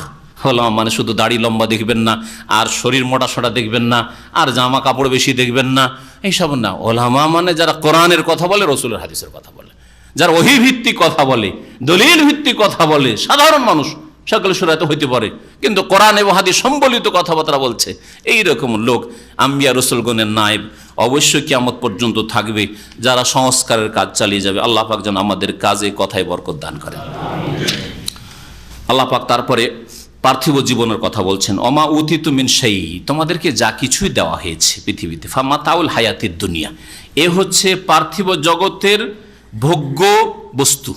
ওলামা মানে শুধু দাড়ি লম্বা দেখবেন না, আর শরীর মোটা সোটা দেখবেন না, আর জামা কাপড় বেশি দেখবেন না, এইসব না। ওলামা মানে যারা কোরআনের কথা বলে, রসুলের হাদিসের কথা বলে, যারা ওহী ভিত্তিক কথা বলে, দলিল ভিত্তিক কথা বলে। সাধারণ মানুষ সকল সুরাতে হইতে পারে, কিন্তু কোরআন এবং হাদিস সম্বলিত কথাবার্তা বলছে, এই রকম লোক আম্বিয়া রসুলগণের নায়েব অবশ্যই কিয়ামত পর্যন্ত থাকবে, যারা সংস্কারের কাজ চালিয়ে যাবে। আল্লাহ পাক যেন আমাদের কাজে কথায় বরকত দান করেন। আল্লাহ পাক তারপরে পার্থিব জীবনের কথা বলছেন, অমা উতিতু মিন শাই, তোমাদেরকে যা কিছুই দেওয়া হয়েছে পৃথিবীতে, ফামাতাউল হায়াতিদ দুনিয়া, এ হচ্ছে পার্থিব জগতের ভোগ্য বস্তু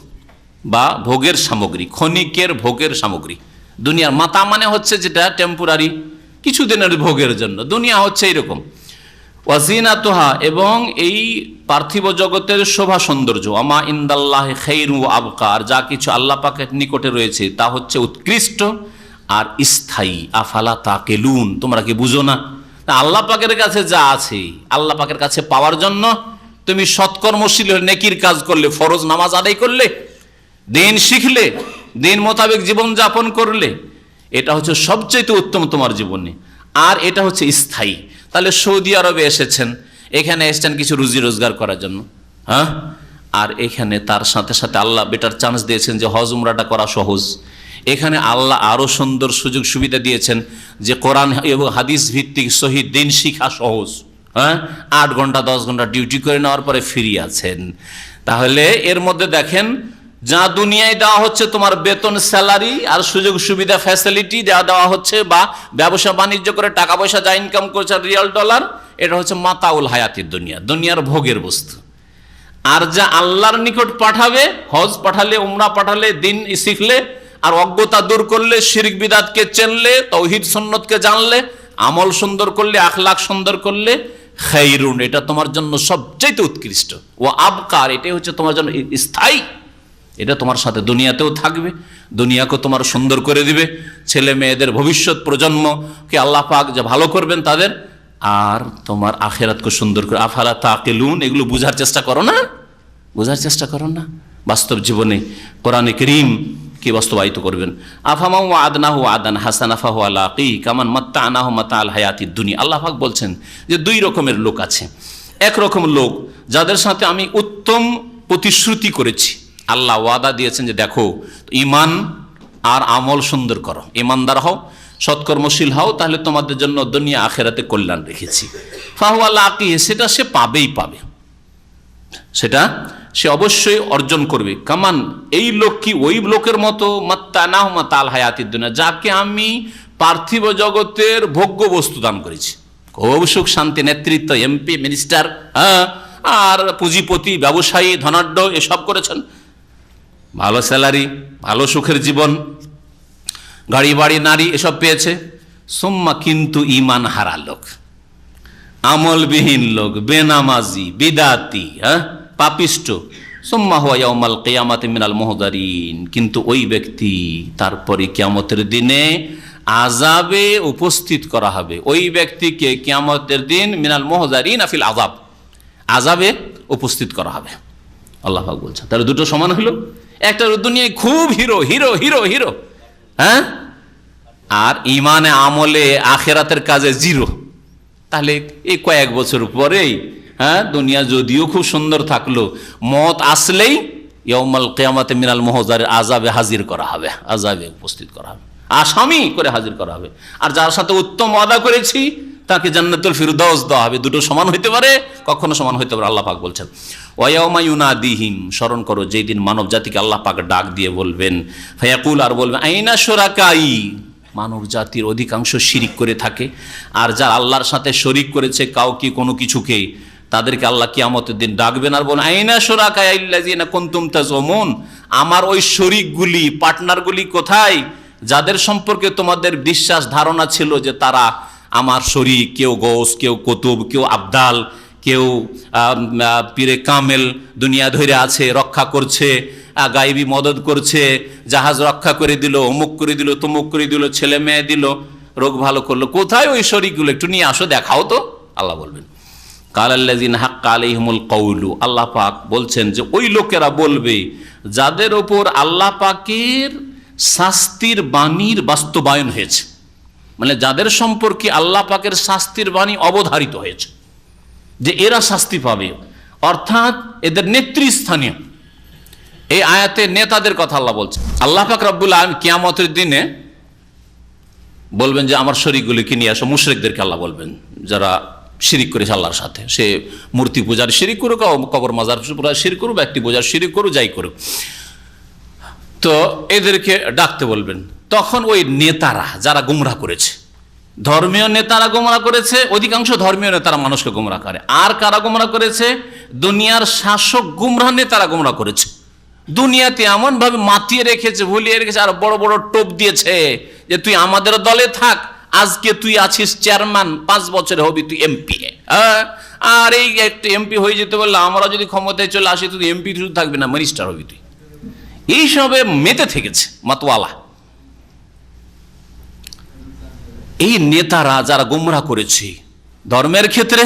বা ভোগের সামগ্রী, ক্ষণিকের ভোগের সামগ্রী। দুনিয়ার মাতা মানে হচ্ছে যেটা টেম্পোরারি, কিছুদিনের ভোগের জন্য, দুনিয়া হচ্ছে এইরকম। ওয়াজিনাতুহা, এবং এই পার্থিব জগতের শোভা সৌন্দর্য, আমা ইনদাল্লাহি খায়রু ওয়া আবকা, আর যা কিছু আল্লাহ পাকের নিকটে রয়েছে তা হচ্ছে উৎকৃষ্ট আর স্থায়ী। আফালা তাকিলুন, তোমরা কি বুঝো না? আল্লাহ পাকের কাছে যা আছে, আল্লাহ পাকের কাছে পাওয়ার জন্য তুমি সৎকর্মশীল হলে, নেকির কাজ করলে, ফরজ নামাজ আদায় করলে, দিন শিখলে, দিন মোতাবেক জীবন যাপন করলে, এটা হচ্ছে সবচেয়ে উত্তম তোমার জীবনে। আর এটা হচ্ছে স্থায়ী। তাহলে সৌদি আরবে এসেছেন, এখানে এসেছেন কিছু রুজি রোজগার করার জন্য, হ্যাঁ, আর এখানে তার সাথে সাথে আল্লাহ বেটার চান্স দিয়েছেন যে হজ উমরাটা করা সহজ। এখানে আল্লাহ আরো সুন্দর সুযোগ সুবিধা দিয়েছেন যে কোরআন এবং হাদিস ভিত্তিক সহিহ দিন শিখা সহজ, হ্যাঁ, 8 ঘন্টা 10 ঘন্টা ডিউটি করে নেওয়ার পরে ফ্রি আছেন। তাহলে এর মধ্যে দেখেন, যা দুনিয়ায় দেওয়া হচ্ছে তোমার বেতন, স্যালারি আর সুযোগ সুবিধা, ফ্যাসিলিটি দেওয়া হচ্ছে, বা ব্যবসা বাণিজ্য করে টাকা পয়সা যা ইনকাম করছে রিয়াল ডলার, এটা হচ্ছে মাতাউল হায়াতির দুনিয়া, দুনিয়ার ভোগের বস্তু। আর যা আল্লাহর নিকট পাঠাবে, হজ পাঠালে, উমরা পাঠালে, দিন শিখলে, আর অজ্ঞতা দূর করলে, শিরক বিদাতকে চিনলে, তাওহীদ সুন্নতকে জানলে, আমল সুন্দর করলে, আখলাক সুন্দর করলে, খায়রুন, এটা তোমার জন্য সবচেয়ে উৎকৃষ্ট। ও আবকার, এটাই হচ্ছে তোমার জন্য স্থায়ী। এটা তোমার সাথে দুনিয়াতেও থাকবে, দুনিয়াকে তোমার সুন্দর করে দিবে, ছেলে মেয়েদের ভবিষ্যৎ প্রজন্মকে আল্লাহ পাক যে ভালো করবেন তাদের, আর তোমার আখিরাতকে সুন্দর করে। আফালা তাকিলুন, এগুলো বুঝার চেষ্টা করো না, বোঝার চেষ্টা করো না। বাস্তব জীবনে কোরআনে কারীম কি বাস্তবায়িত করবেন। আফামা ওয়াদনাহু আদান হাসানা ফাহুয়া লাকি কামান মাত্তানাহু মাতাল হায়াতিদ দুনিয়া। আল্লাহ পাক বলছেন যে 2 রকমের লোক আছে। এক রকম লোক যাদের সাথে আমি উত্তম প্রতিশ্রুতি করেছি, আল্লাহ ওয়াদা দিয়েছেন যে দেখো, ঈমান আর আমল সুন্দর করো, ঈমানদার হও, সৎকর্মশীল হও, তাহলে তোমাদের জন্য দুনিয়া আখিরাতে কল্যাণ রেখেছি। ফাহুয়া লাকি, সেটা সে পাবেই পাবে, সেটা সে অবশ্যই অর্জন করবে। কামান, এই লোক কি ওই লোকের মতো, মাত্তানাহু মাতাল হায়াতিদ দুনিয়া, যাকে আমি পার্থিব জগতের ভোগ্য বস্তু দান করেছি, খুব সুখ শান্তি, নেতৃত্ব, এমপি, মিনিস্টার, হ্যাঁ, আর পুঁজিপতি, ব্যবসায়ী, ধনাঢ্য, এসব করেছেন, ভালো স্যালারি, ভালো সুখের জীবন, গাড়ি বাড়ি নারী, এসব পেয়েছে। সুম্মা কিন্তু ঈমান হারা লোক, আমলবিহীন লোক, বেনামাজি, বিদাতি, হ্যাঁ, পাপিষ্ট, সুম্মা হুয়া ইয়াউমাল কিয়ামাতি মিনাল মুহদারিন, কিন্তু ওই ব্যক্তি তারপরে কিয়ামতের দিনে আযাবে উপস্থিত করা হবে। ওই ব্যক্তিকে কিয়ামতের দিন মিনাল মুহদারিন ফিল আযাব, আযাবে উপস্থিত করা হবে। আল্লাহ পাক বলছেন, তাহলে দুটো সমান হলো। একটা দুনিয়ায় খুব হিরো হিরো হিরো হিরো, হ্যাঁ, আর ইমানে আমলে আখিরাতের কাজে জিরো। তাহলে এই কয়েক বছর পরেই, হ্যাঁ, দুনিয়া যদিও খুব সুন্দর থাকলো, মত আসলেই ইয়াউমাল কিয়ামাতে মিনাল মুহদারিন আযাবে হাজির করা হবে, আযাবে উপস্থিত করা হবে, আসামি করে হাজির করা হবে। আর যার সাথে উত্তম ওয়াদা করেছি তাকে জান্নাতুল ফিরদাউস দেওয়া হবে। দুটো সমান হইতে পারে, কখনো সমান হইতে পারে। আল্লাহ পাক বলছেন ওয়ায়াউমা ইউনাদিহিম, স্মরণ করো যেই দিন মানব জাতিকে আল্লাহ পাক ডাক দিয়ে বলবেন, ফায়াকুল, আর বলবেন, আইনা শুরাকাই, মানব জাতির অধিকাংশ শিরিক করে থাকে, আর যারা আল্লাহর সাথে শরিক করেছে কাউকে কোনো কিছুকে, তাদেরকে আল্লাহ কিয়ামতের দিন ডাকবেন আর বলেন, আইনা শুরাকাই আল্লাযিনা কুনতুম তাজুমুন, আমার ওই শরিকগুলি, পার্টনারগুলি কোথায়, যাদের সম্পর্কে তোমাদের বিশ্বাস ধারণা ছিল যে তারা আমার শরিক, কেউ গৌস, কেউ কুতুব, কেউ আবদাল, কেউ পীরে কামেল, দুনিয়া ধরে আছে, রক্ষা করছে, গায়েবী মদত করছে, জাহাজ রক্ষা করে দিল, অমুক করে দিল, তমুক করে দিল, ছেলে মেয়ে দিল, রোগ ভালো করলো, কোথায় ওই শরিকগুলো, একটু নিয়ে আসো, দেখাও তো। আল্লাহ বলবেন কালাল্লাযিনা হাক্কা আলাইহিমুল কওলু, আল্লাহ পাক বলছেন যে ওই লোকেরা বলবে যাদের ওপর আল্লাহ পাকের শাস্তির বাণীর বাস্তবায়ন হয়েছে, মানে যাদের সম্পর্কে আল্লাহ পাকের শাস্তির বাণী অবধারিত হয়েছে যে এরা শাস্তি পাবে, অর্থাৎ এদের নেতৃস্থানীয়। এই আয়াতে নেতাদের কথা আল্লাহ বলছে। আল্লাহ পাক রব্বুল আলামিন কিয়ামতের দিনে বলবেন যে আমার শরীকগুলিকে নিয়ে আসো। মুশরিকদেরকে আল্লাহ বলবেন, যারা শিরিক করেছে আল্লাহর সাথে, সে মূর্তি পূজার শিরিক করুক, কবর মাজার শিরিক করুক, ব্যক্তি পূজার শিরিক করুক, যাই করুক, তো এদেরকে ডাকতে বলবেন। তখন ওই নেতারা যারা গুমরাহ করেছে, ধর্মীয় নেতারা গুমরাহ করেছে, অধিকাংশ ধর্মীয় নেতারা মানুষকে গুমরাহ করে। আর কারা গুমরাহ করেছে? দুনিয়ার শাসক গুমরাহ নেতারা গুমরাহ করেছে। দুনিয়াতে এমন ভাবে মাতিয়ে রেখেছে, ভুলিয়ে রেখেছে, আর বড় বড় টোপ দিয়েছে যে তুই আমাদের দলে থাক, আজকে তুই আছিস চেয়ারম্যান, 5 বছরে হবি তুই এমপি। আর এই একটু এমপি হয়ে যেতে বললে, আমরা যদি ক্ষমতায় চলে আসি তুই এমপি শুধু থাকবি না, মিনিস্টার হবি তুই। এইসবে মেতে থেকেছে মাতওয়ালা। এই নেতারা যারা গুমরাহ করেছে, ধর্মের ক্ষেত্রে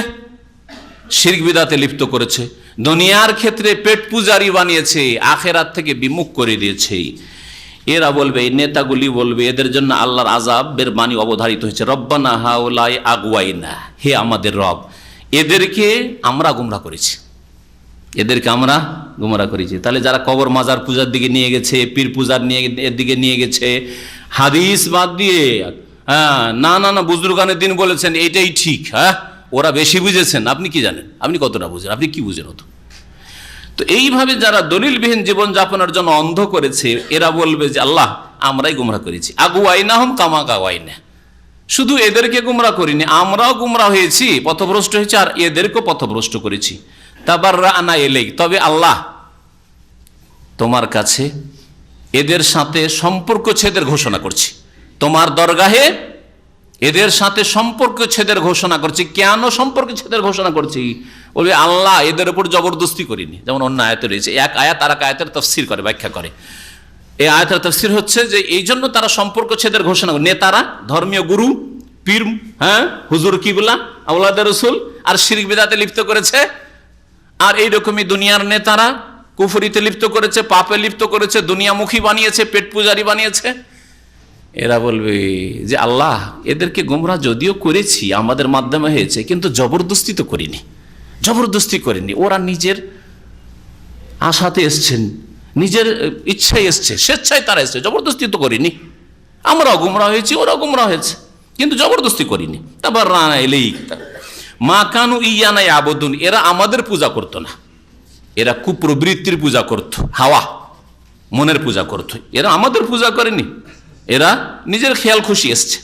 শিরক বিদআতে লিপ্ত করেছে, দুনিয়ার ক্ষেত্রে পেট পূজারি বানিয়েছে, আখেরাত থেকে বিমুখ করে দিয়েছে, এরা বলবে, এই নেতাগুলি বলবে, এদের জন্য আল্লাহর আযাবের বাণী অবধারিত হয়েছে। রব্বানা হাউলাই আগওয়াইনা, হে আমাদের রব, এদেরকে আমরা গুমরাহ করেছি, এদেরকে আমরা গুমরাহ করেছি। তাহলে যারা কবর মাজার পূজার দিকে নিয়ে গেছে, পীর পূজার দিকে নিয়ে গেছে, হাদিস বাদ দিয়ে, না না না বুজুর্গানের দিন বলেছেন এইটাই ঠিক, ওরা বেশি বুঝেছেন, আপনি কি জানেন, আপনি কতটা বুঝেন, আপনি কি বুঝেন অত। তো এইভাবে যারা দলিলবিহীন জীবন যাপনের জন্য অন্ধ করেছে, এরা বলবে যে আল্লাহ আমরাই গুমরাহ করেছি। আগুয়াইনাহুম কামা গাওয়াইনা, শুধু এদেরকে গুমরাহ করিনি, আমরাও গুমরাহ হয়েছি, পথভ্রষ্ট হয়েছি, আর এদেরকেও পথভ্রষ্ট করেছি। তাবাররানা ইলাইক, তবে আল্লাহ তোমার কাছে এদের সাথে সম্পর্ক ছেদের ঘোষণা করছি, তোমার দরগাহে এদের সাথে সম্পর্ক ছেদের ঘোষণা করছি। কেন সম্পর্ক ছেদের ঘোষণা করছি? বলবে আল্লাহ এদের উপর জবরদস্তি করিনি। যেমন অন্য আয়াতে রয়েছে, এক আয়াত আর এক আয়াতের তাফসীর করে, ব্যাখ্যা করে। এই আয়াতের তাফসীর হচ্ছে যে এই জন্য তারা সম্পর্ক ছেদের ঘোষণা করে, নেতারা, ধর্মীয় গুরু, পীর, হুজুর, কিবলা, আওলাদে রাসূল, আর শিরক বিদআতে লিপ্ত করেছে। আর এইরকমই দুনিয়ার নেতারা কুফরিতে লিপ্ত করেছে, পাপে লিপ্ত করেছে, দুনিয়ামুখী বানিয়েছে, পেট পূজারি বানিয়েছে। এরা বলবে যে আল্লাহ এদেরকে গোমরাহ যদিও করেছি, আমাদের মাধ্যমে হয়েছে, কিন্তু জবরদস্তি তো করিনি, জবরদস্তি করিনি। ওরা নিজের আশাতে এসছেন, নিজের ইচ্ছায় এসছে, স্বেচ্ছায় তারা এসছে, জবরদস্তি তো করিনি। আমরাও গোমরাহ হয়েছি, ওরাও গোমরাহ হয়েছে, কিন্তু জবরদস্তি করিনি। তারপর রানা এলেই মা কানু ইয়ানা ইয়াবুদুন, এরা আমাদের পূজা করতো না, এরা কুপ্রবৃত্তির পূজা করত, হাওয়া মনের পূজা করত, এরা আমাদের পূজা করেনি, এরা নিজের খেয়াল খুশি এসছে।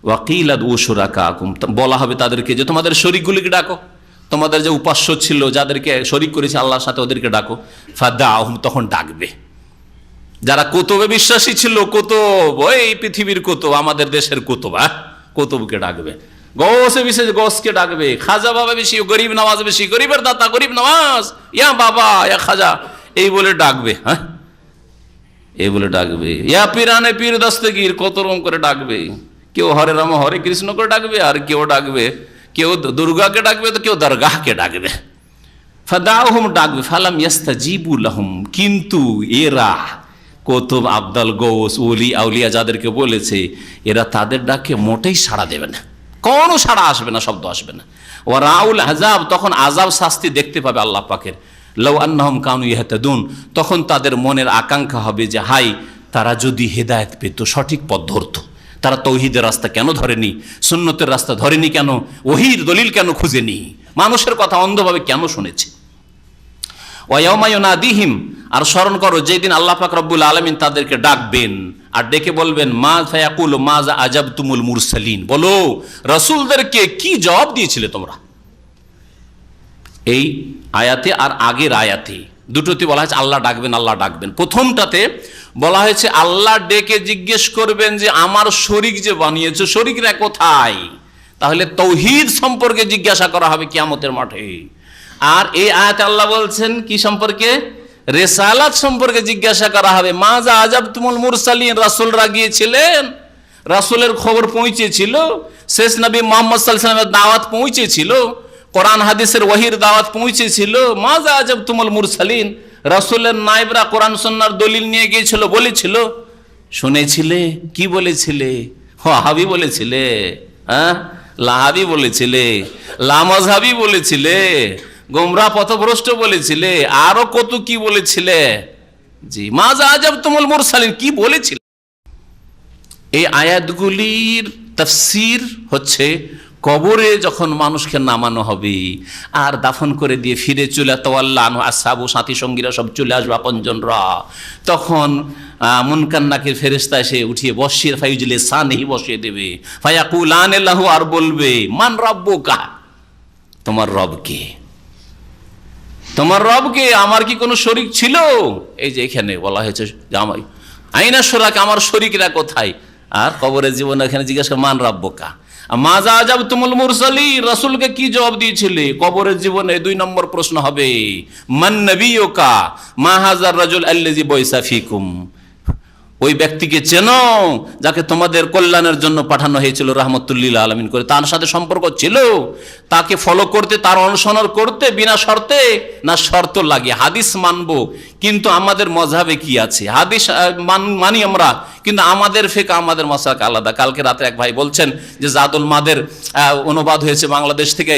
ওয়াকিলা দুশুরাকাকুম, বলা হবে তাদেরকে যে তোমাদের শরীকগুলিকে ডাকো, তোমাদের যে উপাস্য ছিল, যাদেরকে শরীক করেছে আল্লাহর সাথে, ওদেরকে ডাকো। ফাদাহুম, তখন ডাকবে যারা কুতুবে বিশ্বাসী ছিল, কুতুব, ওই পৃথিবীর কুতুব, আমাদের দেশের কুতুব, কুতুবকে ডাকবে। গৌসে বিশেষ গৌসকে ডাকবে, খাজা বাবা বেশি, গরিব নওয়াজ বেশি, গরিবের দাতা গরিব নওয়াজ, ইয়া বাবা ইয়া খাজা, এই বলে ডাকবে। এই বলে ডাকবে। ইয়া পীরানে পীর দস্তগীর, কত রকম করে ডাকবে। কেউ হরে রাম হরে কৃষ্ণ করে ডাকবে, আর কেউ ডাকবে, কেউ দুর্গাকে ডাকবে, তো কেউ দরগাহকে ডাকবে। ফাদাহুম, ডাকবে। ফালাম ইয়াস্তাজিবু লাহুম, কিন্তু এরা কুতুব, আবদাল, গৌস, ওলি, আউলিয়া যাদেরকে বলেছে, এরা তাদের ডাকে মোটেই সাড়া দেবে না, কোনো সাড়া আসবে না, শব্দ আসবে না। ওয়া রাউল আযাব, তখন আযাব, শাস্তি দেখতে পাবে আল্লাহ পাকের। লাউ আন্নাহুম কানু ইয়াহতাদুন, তখন তাদের মনের আকাঙ্ক্ষা হবে যে হাই, তারা যদি হেদায়েত পেত, সঠিক পথ ধরত, তারা তৌহিদের রাস্তা কেন ধরেনি, সুন্নতের রাস্তা ধরেনি কেন, ওহীর দলিল কেন খুঁজেনি, মানুষের কথা অন্ধভাবে কেন শুনেছে। ওয়ায়াউমা ইউনাদিহিম, আর স্মরণ করো যেদিন আল্লাহ পাক রব্বুল আলামিন তাদেরকে ডাকবেন আর ডেকে বলবেন মা ফায়াকুলু মাজা আজাবতুমুল মুরসালিন, বলো রাসূলদেরকে কি জবাব দিয়েছিলে তোমরা। এই আয়াতে আর আগের আয়াতে দুটোতে বলা হয়েছে আল্লাহ ডাকবেন, আল্লাহ ডাকবেন। প্রথমটাতে বলা হয়েছে আল্লাহ ডেকে জিজ্ঞেস করবেন যে আমার শরীক যে বানিয়েছো, শরীকরা কোথায়, তাহলে তৌহিদ সম্পর্কে জিজ্ঞাসা করা হবে কিয়ামতের মাঠে। আর এই আয়াতে আল্লাহ বলছেন কি সম্পর্কে, রিসালাত সম্পর্কে জিজ্ঞাসা করা হবে। মাজা আজাবতুমুল মুরসালিন, রাসূলরা গিয়েছিলেন, রাসূলের খবর পৌঁছেছিল, শেষ নবী মুহাম্মদ সাল্লাল্লাহু আলাইহি ওয়াসাল্লামের দাওয়াত পৌঁছেছিল, কোরআন হাদিসের ওহীর দাওয়াত পৌঁছেছিল। মাজা আজাবতুমুল মুরসালিন, রাসূলের নায়েবরা কোরআন সুন্নাহর দলিল নিয়ে গিয়েছিল, বলেছিল, শুনেছিলে, কি বলেছিলে, ওয়াহাবি বলেছিলে, হ্যাঁ লাহাবি বলেছিলে, লামাযহাবি বলেছিলে, গোমরা পথভ্রষ্ট বলেছিলে, আরো কত কি বলেছিলে। জি, মাজা আজাবতুমুল মুরসালিন, কি বলেছিল। এই আয়াতগুলির তাফসীর হচ্ছে কবরে যখন মানুষকে নামানো হবে আর দাফন করে দিয়ে ফিরে চলে তাওয়াল্লা আনহু আসহাবু, সাথী সঙ্গীরা সব চলে আসবে আপনজনরা, তখন মুনকার নাকির ফেরেশতা এসে উঠিয়ে বসিয়ে ফাইজুলে সানহি বসিয়ে দেবে, ফায়াকুলান লাহু, আর বলবে মান রাব্বুকা, তোমার রব কে, তোমার রব কে, আমার কি কোনো শরীক ছিল। এই যে এখানে বলা হয়েছে যে আমার আইনা শুরাকা, আমার শরীকরা কোথায়। আর কবরের জীবনে এখানে জিজ্ঞাসা মান রাব্বুকা, মাজা আজাবতুমুল মুরসালিন, রাসূলকে কি জবাব দিয়েছিলে। কবরের জীবনে 2 নম্বর প্রশ্ন হবে মান নবিয়ুকা মা হাযার রাজুল আল্লাযী বুইসা ফীকুম, ওই ব্যক্তিকে চেনো যাকে তোমাদের কল্যাণের জন্য পাঠানো হয়েছিল রাহমাতুল লিল আলামিন করে, তার সাথে সম্পর্ক ছিল, তাকে ফলো করতে, তার অনুসরণ করতে বিনা শর্তে, না শর্ত লাগিয়ে। হাদিস মানবো কিন্তু আমাদের মযহাবে কি আছে, হাদিস মানি আমরা কিন্তু আমাদের ফিকহ, আমাদের মাসাক আলাদা। কালকে রাতে এক ভাই বলছেন যে জাদুল মাদের অনুবাদ হয়েছে বাংলাদেশ থেকে,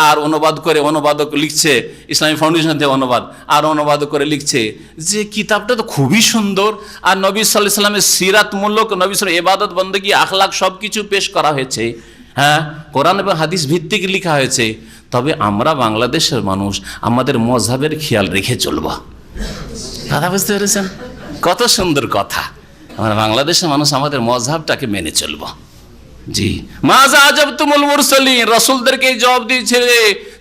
আর অনুবাদ করে অনুবাদক লিখছে ইসলামী ফাউন্ডেশন থেকে অনুবাদ, আর অনুবাদ করে লিখছে যে কিতাবটা তো খুবই সুন্দর, আর নবী সাল্লাল্লাহু আলাইহি ওয়াসাল্লামের সিরাতমূলক, নবী সাল্লাল্লাহু ইবাদত বন্দেগী আখলাক সবকিছু পেশ করা হয়েছে, হ্যাঁ কোরআন এবং হাদিস ভিত্তিক লেখা হয়েছে। তবে আমরা বাংলাদেশের মানুষ আমাদের মযহাবের খেয়াল রেখে চলবো। কথা বুঝতে পেরেছেন, কত সুন্দর কথা। আমরা বাংলাদেশের মানুষ আমাদের মযহাবটাকে মেনে চলবো। জি, মাজা আজাবতুমুল মুরসালিন, রাসূলদেরকে জবাব দিয়েছে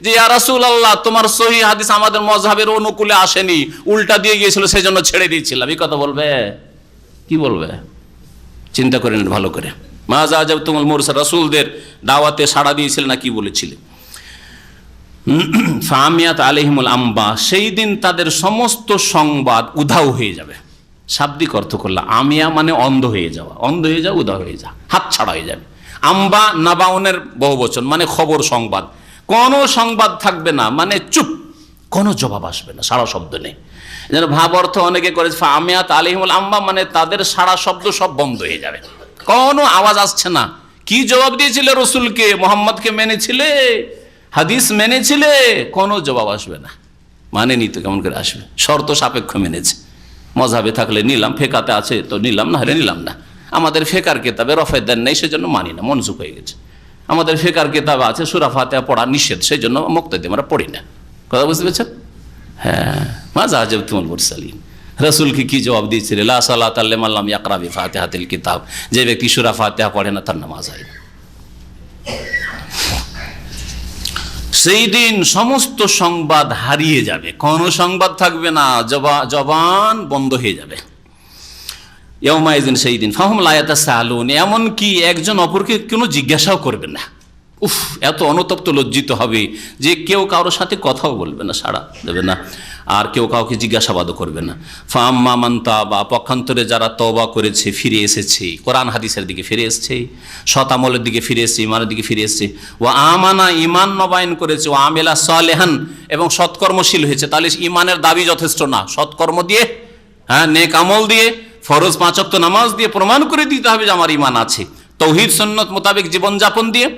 যে ইয়া রাসূলুল্লাহ, তোমার সহিহ হাদিস আমাদের মযহাবের অনুকূলে আসেনি, উল্টা দিয়ে গিয়েছিল, সেজন্য ছেড়ে দিয়েছিলাম। এই কথা বলবে, কি বলবে, চিন্তা করে নিন ভালো করে। মাজা আজাবতুমুল মুরসালিন, রাসূলদের দাওয়াতে সাড়া দিয়েছিল না কি বলেছিল। ফামিয়াত আলাইহিমুল আম্বা, সেই দিন তাদের সমস্ত সংবাদ উধাও হয়ে যাবে। শাব্দিক অর্থ করলাম, আমিয়া মানে অন্ধ হয়ে যাওয়া, অন্ধ হয়ে যাওয়া, উধাও হয়ে যাওয়া, হাত ছাড়া হয়ে যাবে। আম্বা নাবাউনের বহুবচন, মানে খবর, সংবাদ, কোনো সংবাদ থাকবে না, মানে চুপ, কোনো জবাব আসবে না, সারা শব্দ নেই। যেন ভাব অর্থ অনেকে করেছে ফামিয়াত আলাইহিমুল আম্বা, মানে তাদের সারা শব্দ সব বন্ধ হয়ে যাবে, কোনো আওয়াজ আসছে না। কি জবাব দিয়েছিলে রসুলকে, মোহাম্মদকে মেনেছিলে, হাদিস মেনেছিলে, কোনো জবাব আসবে না। মানেনি তো কেমন করে আসবে, শর্ত সাপেক্ষ মেনেছে। মযহাবে থাকলে নিলাম, ফেকাতে আছে তো নিলাম, না হলে নিলাম না। আমাদের ফেকার কিতাবে রফায় দেন নেই, সেজন্য মানি না, মনসুখ হয়ে গেছে। আমাদের ফেকার কিতাবে আছে সূরা ফাতিহা পড়া নিষেধ, সেই জন্য মুক্তাদি আমরা পড়ি না। কথা বুঝতে পেরেছেন? হ্যাঁ, মাজা আজাবতুমুল মুরসালিন, রাসূলকে কি জবাব দিয়েছিল, লা সালাতা লিমান লাম ইয়াকরা বিফাতিহাতিল কিতাব, যে ব্যক্তি সূরা ফাতিহা পড়ে না তার নামাজ হয় না। সেই দিন সমস্ত সংবাদ হারিয়ে যাবে, কোনো সংবাদ থাকবে না, জবান বন্ধ হয়ে যাবে। ইয়াউমাইযিন, সেই দিন ফাহুম লা ইয়াতাসাআলুন, এমনকি একজন অপরকে কোনো জিজ্ঞাসাও করবে না। উফ, এত অনুতপ্ত লজ্জিত হবে যে কেউ কারোর সাথে কথাও বলবে না, সাড়া দেবে না, আর কেউ কাউকে জিজ্ঞাসাবাদও করবে না। ফাআম্মা মান তাবা, পক্ষান্তরে যারা তওবা করেছে, ফিরে এসেছে, কোরআন হাদিসের দিকে ফিরে এসেছে, সৎ আমলের দিকে ফিরে এসেছে, ইমানের দিকে ফিরে এসেছে, ওয়া আমানা, ইমান নবায়ন করেছে, ওয়া আমিলা সালেহান, এবং সৎকর্মশীল হয়েছে। তাহলে ইমানের দাবি যথেষ্ট না, সৎকর্ম দিয়ে, হ্যাঁ নেক আমল দিয়ে, ফরজ 5 ওয়াক্ত নামাজ দিয়ে প্রমাণ করে দিতে হবে যে আমার ইমান আছে। তৌহিদ সুন্নত মোতাবেক জীবনযাপন দিয়ে,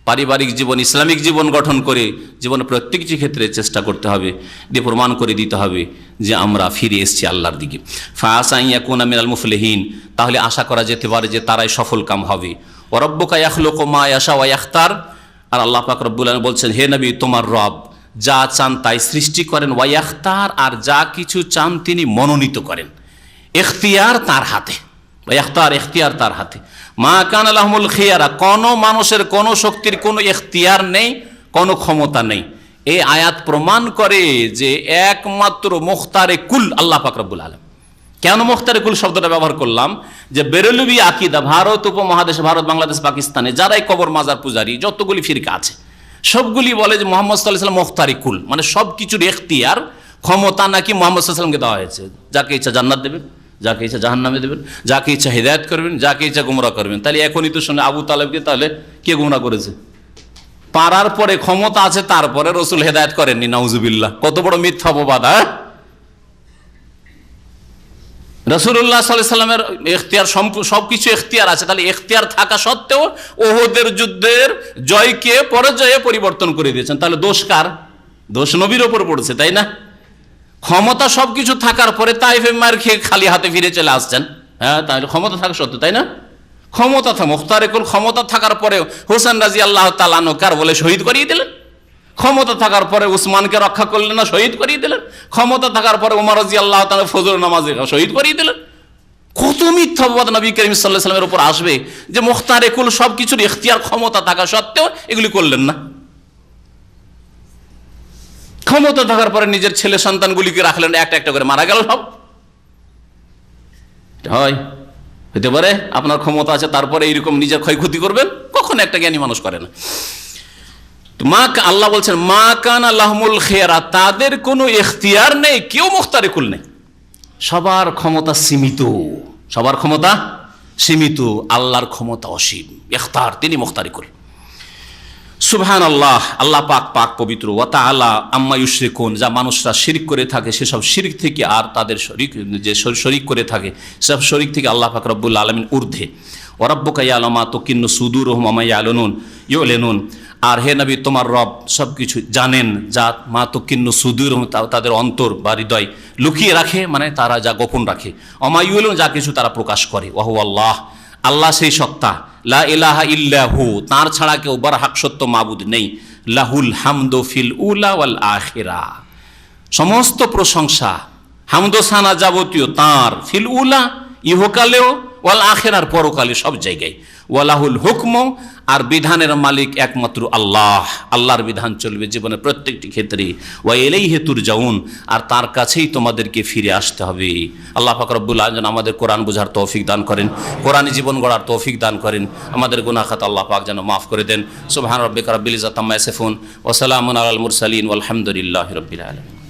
পারিবারিক জীবন, ইসলামিক জীবন গঠন করে জীবনের প্রত্যেকটি ক্ষেত্রে চেষ্টা করতে হবে, দিয়ে প্রমাণ করে দিতে হবে যে আমরা ফিরে এসেছি আল্লাহর দিকে। ফাআসা আন ইয়াকুনা মিনাল মুফলিহিন, তাহলে আশা করা যেতে পারে যে তারাই সফল কাম হবে। ওয়া রাব্বুকা ইয়াখলুকু মা ইয়াশা ওয়া ইয়াখতার, আর আল্লাহ পাক রব্বুল আলামিন বলছেন, হে নবী, তোমার রব যা চান তাই সৃষ্টি করেন, ওয়া ইয়াখতার, আর যা কিছু চান তিনি মনোনীত করেন। ইখতিয়ার তার হাতে, ওয়া ইয়াখতার, ইখতিয়ার তার হাতে। মা কানা লাহুমুল খিয়ারা, কোনো মানুষের কোনো শক্তির কোনো ইখতিয়ার নেই, কোনো ক্ষমতা নেই। এই আয়াত প্রমাণ করে যে একমাত্র মুখতারে কুল আল্লাহ পাক রব্বুল আলামিন। কেন মুখতারে কুল শব্দটা ব্যবহার করলাম? যে বেরেলভি আকীদা, ভারত উপমহাদেশে, ভারত, বাংলাদেশ, পাকিস্তানে যারাই কবর মাজার পূজারী যতগুলি ফিরকা আছে সবগুলি বলে যে মুহাম্মদ সাল্লাল্লাহু আলাইহি ওয়াসাল্লাম মুখতারে কুল, মানে সব কিছুর ইখতিয়ার ক্ষমতা নাকি মুহাম্মদ সাল্লাল্লাহু আলাইহি ওয়াসাল্লামকে দেওয়া হয়েছে। যাকে ইচ্ছা জান্নাত দেবেন, যাকে ইচ্ছা জাহান্নামে দেবেন, যাকে ইচ্ছা হিদায়াত করবেন, যাকে ইচ্ছা গুমরাহ করবেন। তাহলে এখনই তো শুনে আবু তালেবকে তাহলে কে গুমরাহ করেছে? পারার পরে ক্ষমতা আছে, তারপরে রসুল হেদায়েত করেননি, নাউজুবিল্লাহ। কত বড় মিথ্যা অপবাদ! রাসূলুল্লাহ সাল্লাল্লাহু আলাইহি ওয়াসাল্লামের ইখতিয়ার, সবকিছু ইখতিয়ার আছে, তাহলে ইখতিয়ার থাকা সত্ত্বেও উহুদের যুদ্ধের জয়কে পরাজয়ে পরিবর্তন করে দিয়েছেন। তাহলে দোষ কার? দোষ নবীর ওপর পড়েছে, তাই না? ক্ষমতা সবকিছু থাকার পরে তাইফে মার খেয়ে খালি হাতে ফিরে চলে আসছেন। হ্যাঁ, তাহলে ক্ষমতা থাকা সত্ত্বেও, তাই না? ক্ষমতা মুখতারে কুল ক্ষমতা থাকার পরে হোসেন রাদিয়াল্লাহু তাআলা আনহু কার বলে শহীদ করিয়ে দিলেন। ক্ষমতা থাকার পরে উসমানকে রক্ষা করলেন না, শহীদ করিয়ে দিলেন। ক্ষমতা থাকার পরে ওমর রাদিয়াল্লাহু তাআলা ফজর নামাজে শহীদ করিয়ে দিলেন। কত মিথ্যা অপবাদ নবী করিম সাল্লাল্লাহু আলাইহি ওয়াসাল্লামের উপর আসবে যে মুখতারে কুল সবকিছুর ইখতিয়ার ক্ষমতা থাকা সত্ত্বেও এগুলি করলেন না। ক্ষমতা থাকার পরে নিজের ছেলে সন্তানগুলিকে রাখলেন, একটা একটা করে মারা গেল সব। হয় হতে পারে আপনার ক্ষমতা আছে, তারপরে এইরকম নিজের ক্ষয়ক্ষতি করবেন? কখনো একটা জ্ঞানী মানুষ করে না। মা আল্লাহ বলছেন মা কানা লাহুমুল খিয়ারা, তাদের কোনো ইখতিয়ার নেই, কেউ মুখতারে কুল নেই। সবার ক্ষমতা সীমিত, সবার ক্ষমতা সীমিত, আল্লাহর ক্ষমতা অসীম। ইখতার, তিনি মুখতারে কুল। সুবহানাল্লাহ, আল্লাহ পাক পাক পবিত্র। ওয়া তাআলা আম্মা ইউশরিকুন, যা মানুষরা শিরক করে থাকে সেসব শিরক থেকে, আর তাদের শরীক করে থাকে সেসব শরীক থেকে আল্লাহ পাক রব্বুল আলামিন ঊর্ধ্বে। ওয়া রাব্বুকা ইয়ালামু মা তুকিন্নু সুদুরুহুম ওয়া মা ইউলিনুন, আর হে নবী তোমার রব সবকিছু জানেন, যা মা তুকিন্নু সুদুরুহুম, তাদের অন্তর বা হৃদয় লুকিয়ে রাখে, মানে তারা যা গোপন রাখে। ওয়া মা ইউলিনুন, যা কিছু তারা প্রকাশ করে। ওয়া হুয়াল্লাহ, আল্লাহ সেই সত্তা, লা ইলাহা ইল্লাহু, তার ছাড়া কেউ বারহাক সত্য মাবুদ নেই। লাহুল হামদু ফিল উলা ওয়াল আখিরা, সমস্ত প্রশংসা হামদ সানা যাবতীয় তাঁর, ফিল উলা ইহকালেও, ওয়াল আখিরার পরকালে, সব জায়গায়। ওয়ালাহুল হুকম, আর বিধানের মালিক একমাত্র আল্লাহ, আল্লাহর বিধান চলবে জীবনের প্রত্যেকটি ক্ষেত্রে। ওয়া ইলাইহি তুরজাউন, আর তার কাছেই তোমাদেরকে ফিরে আসতে হবে। আল্লাহ পাক রব্বুল আলামিন আমাদের কোরআন বোঝার তৌফিক দান করেন, কোরআনী জীবন গড়ার তৌফিক দান করেন, আমাদের গুনাহ খাতা আল্লাহ পাক যেন মাফ করে দেন। সুবহান রাব্বিকা রাব্বিল ইজ্জাতি আম্মা ইয়াসিফুন ওয়া সালামুন আলাল মুরসালিন ওয়ালহামদুলিল্লাহি রাব্বিল আলামিন।